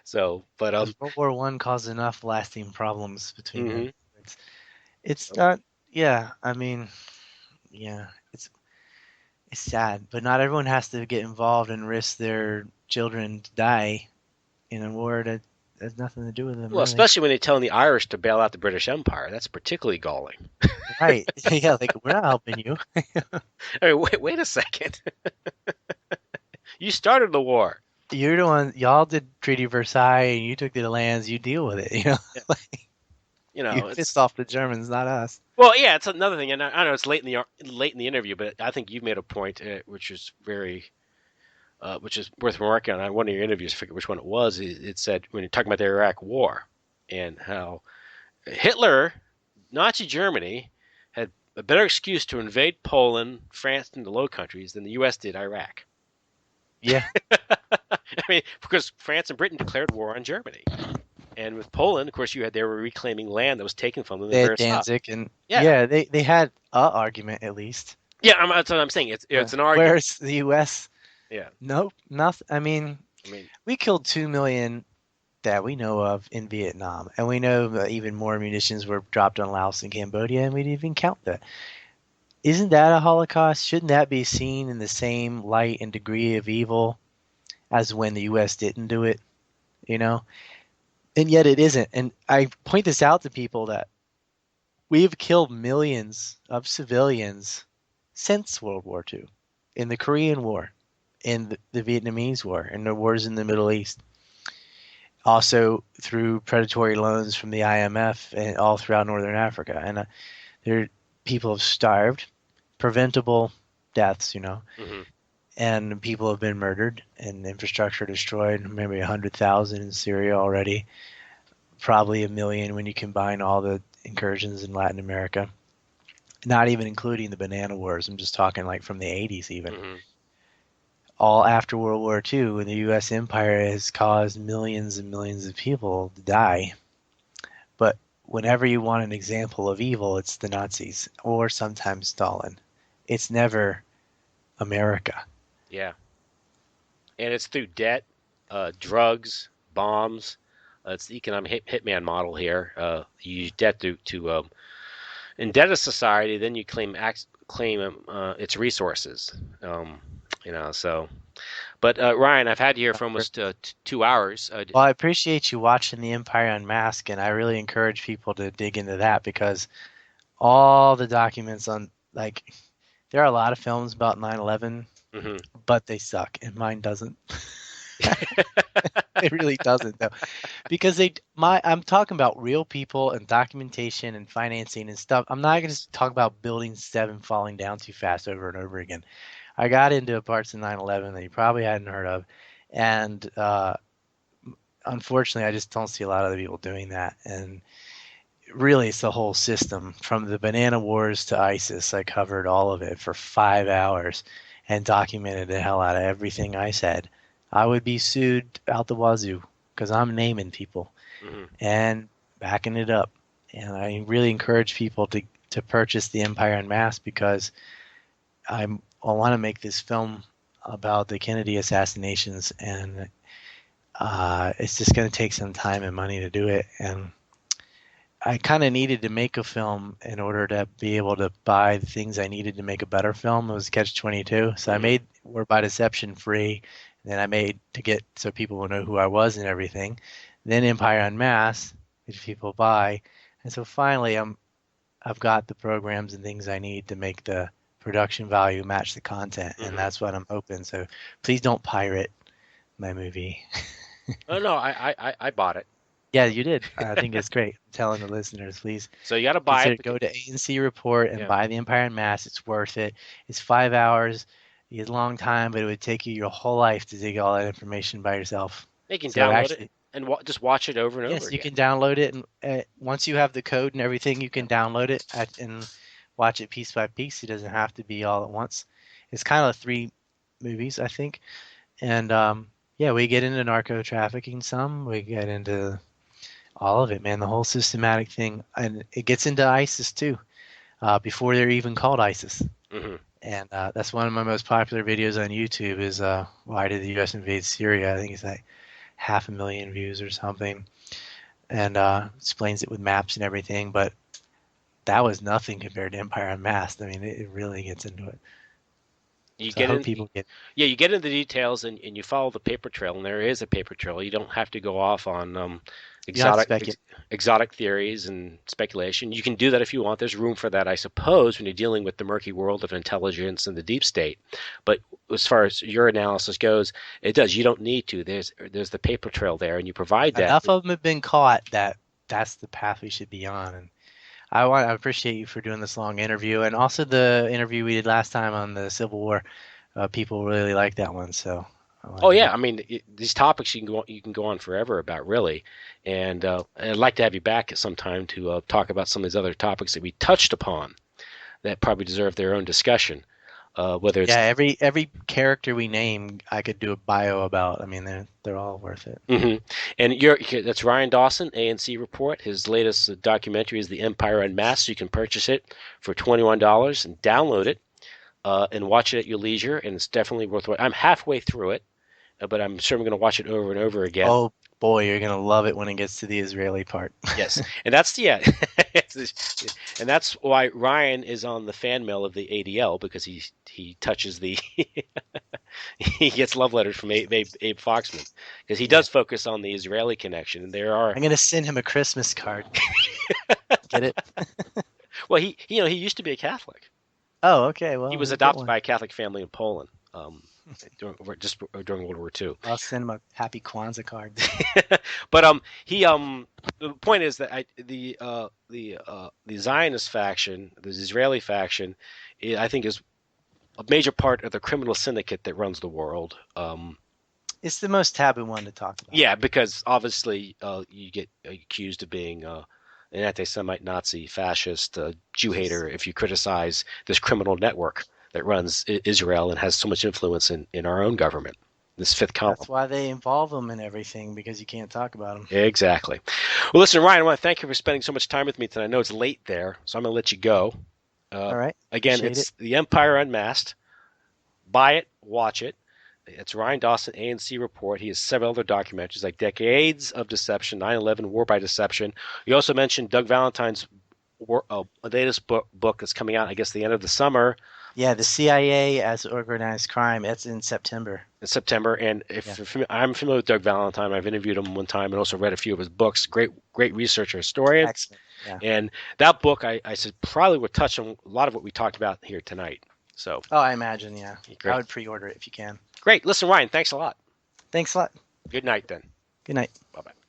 so, but Because World War I caused enough lasting problems between them. hmm It's not. Yeah, I mean, yeah, it's sad, but not everyone has to get involved and risk their children to die in a war that has nothing to do with them, well, really. especially when they're telling the Irish to bail out the British Empire, that's particularly galling. Right? Yeah, like we're not helping you. I mean, wait a second. You started the war. You're the one. Y'all did Treaty of Versailles, and you took the lands. You deal with it. Yeah. Like You you know, pissed it's off the Germans, not us. well, yeah, it's another thing, and I know it's late in the interview, but I think you've made a point which is very which is worth remarking on one of your interviews. I forget which one it was. It said when you're talking about the Iraq War and how Hitler, Nazi Germany, had a better excuse to invade Poland, France, and the Low Countries than the U.S. did Iraq. Yeah, I mean, because France and Britain declared war on Germany, and with Poland, of course, they were reclaiming land that was taken from them in they had Versailles. Danzig, and Yeah, yeah, they had a argument at least. yeah, that's what I'm saying. It's But an argument. where's the U.S.? Yeah, Nope, nothing. I mean, I mean, we killed 2 million that we know of in Vietnam, and we know that even more munitions were dropped on Laos and Cambodia, and we didn't even count that. Isn't that a Holocaust? Shouldn't that be seen in the same light and degree of evil as when the U.S. didn't do it? You know, and yet it isn't. And I point this out to people that we've killed millions of civilians since World War II, in the Korean War, in the Vietnamese War, and the wars in the Middle East. Also through predatory loans from the IMF and all throughout Northern Africa. And there, people have starved, preventable deaths, hmm and people have been murdered and infrastructure destroyed. Maybe 100,000 in Syria already, probably a million when you combine all the incursions in Latin America. Not even including the banana wars. I'm just talking like from the 80s even. hmm All after World War II, and the U.S. empire has caused millions and millions of people to die. But whenever you want an example of evil, it's the Nazis or sometimes Stalin. It's never America. yeah, and it's through debt, drugs, bombs. It's the economic hitman model here. You use debt to indebt a society, then you claim its resources. So. But Ryan, I've had you here for almost 2 hours. Well, I appreciate you watching The Empire Unmasked, and I really encourage people to dig into that because all the documents on, like, there are a lot of films about 9/11, hmm but they suck, and mine doesn't. It really doesn't though, because I'm talking about real people and documentation and financing and stuff. I'm not going to talk about Building 7 falling down too fast over and over again. I got into parts of 9/11 that you probably hadn't heard of, and unfortunately, I just don't see a lot of the people doing that. And really, it's the whole system from the banana wars to ISIS. I covered all of it for 5 hours and documented the hell out of everything I said. I would be sued out the wazoo because I'm naming people hmm and backing it up. And I really encourage people to purchase The Empire Unmasked because I want to make this film about the Kennedy assassinations, and it's just going to take some time and money to do it. And I kind of needed to make a film in order to be able to buy the things I needed to make a better film. It was Catch-22. So I hmm made War by Deception free. And then I made to get so people will know who I was and everything. Then Empire Unmasked, which people buy. And so finally I've got the programs and things I need to make the production value match the content. And hmm that's what I'm hoping. So please don't pirate my movie. Oh no, I bought it. Yeah, you did. I think it's great. I'm telling the listeners, please So you got to buy consider it. go to ANC Report and Yeah, buy The Empire in Mass. It's worth it. It's 5 hours. It's a long time, but it would take you your whole life to dig all that information by yourself. you can So download it actually, and just watch it over and over yes, you again. can download it, and once you have the code and everything, you Yeah. can download it and watch it piece by piece. It doesn't have to be all at once. It's kind of three movies, I think. And yeah, we get into narco trafficking some. We get into all of it, man. The whole systematic thing, and it gets into ISIS too, before they're even called ISIS. hmm And that's one of my most popular videos on YouTube. Is why did the U.S. invade Syria? I think it's like 500,000 views or something, and explains it with maps and everything. But that was nothing compared to Empire Unmasked. I mean, it really gets into it. You So I get hope in, people get. yeah, you get into the details and you follow the paper trail, and there is a paper trail. You don't have to go off on You don't have to exotic speculate. exotic theories and speculation. You can do that if you want. There's room for that, I suppose, when you're dealing with the murky world of intelligence and the deep state. But as far as your analysis goes, it does. You don't need to. There's the paper trail there, and you provide that. Enough of them have been caught that that's the path we should be on. And I appreciate you for doing this long interview, and also the interview we did last time on the Civil War. People really like that one, so I Oh wanted yeah, to. I mean these topics you can go on forever about really, and I'd like to have you back at some time to talk about some of these other topics that we touched upon that probably deserve their own discussion. Whether it's Yeah, every character we name, I could do a bio about. I mean, they're all worth it. hmm and that's Ryan Dawson, ANC Report. His latest documentary is The Empire Unmasked. You can purchase it for $21 and download it and watch it at your leisure, and it's definitely worth it. I'm halfway through it, but I'm sure I'm going to watch it over and over again. Oh boy, you're gonna love it when it gets to the Israeli part. Yes, and that's yeah, and that's why Ryan is on the fan mail of the ADL because he touches the he gets love letters from Abe Foxman because he Yeah, does focus on the Israeli connection, and there are I'm gonna send him a Christmas card. Get it? well he used to be a Catholic. Oh, okay. He Well, was he'll get adopted one. by a Catholic family in Poland during World War II. I'll send him a Happy Kwanzaa card. But he the point is that the Zionist faction, the Israeli faction, I think is a major part of the criminal syndicate that runs the world. It's the most taboo one to talk about. Yeah, because obviously you get accused of being an anti-Semite, Nazi, fascist, Jew hater if you criticize this criminal network that runs Israel and has so much influence in our own government. This fifth column. That's why they involve them in everything because you can't talk about them. Exactly. Well, listen, Ryan, I want to thank you for spending so much time with me tonight. I know it's late there, so I'm going to let you go. Uh, All right, Again, appreciate it. it's The Empire Unmasked. Buy it, watch it. It's Ryan Dawson, ANC Report. He has several other documentaries like Decades of Deception, 9/11, War by Deception. You also mentioned Doug Valentine's latest book that's coming out, I guess, the end of the summer Yeah, the CIA as organized crime. That's in September. in September. And Yeah, I'm familiar with Doug Valentine, I've interviewed him one time and also read a few of his books. Great researcher, historian. excellent. Yeah. And that book, I said, probably would touch on a lot of what we talked about here tonight. So, Oh, I imagine. Yeah, I great. would pre-order it if you can. Great. Listen, Ryan, thanks a lot. Thanks a lot. Good night then. Good night. Bye bye.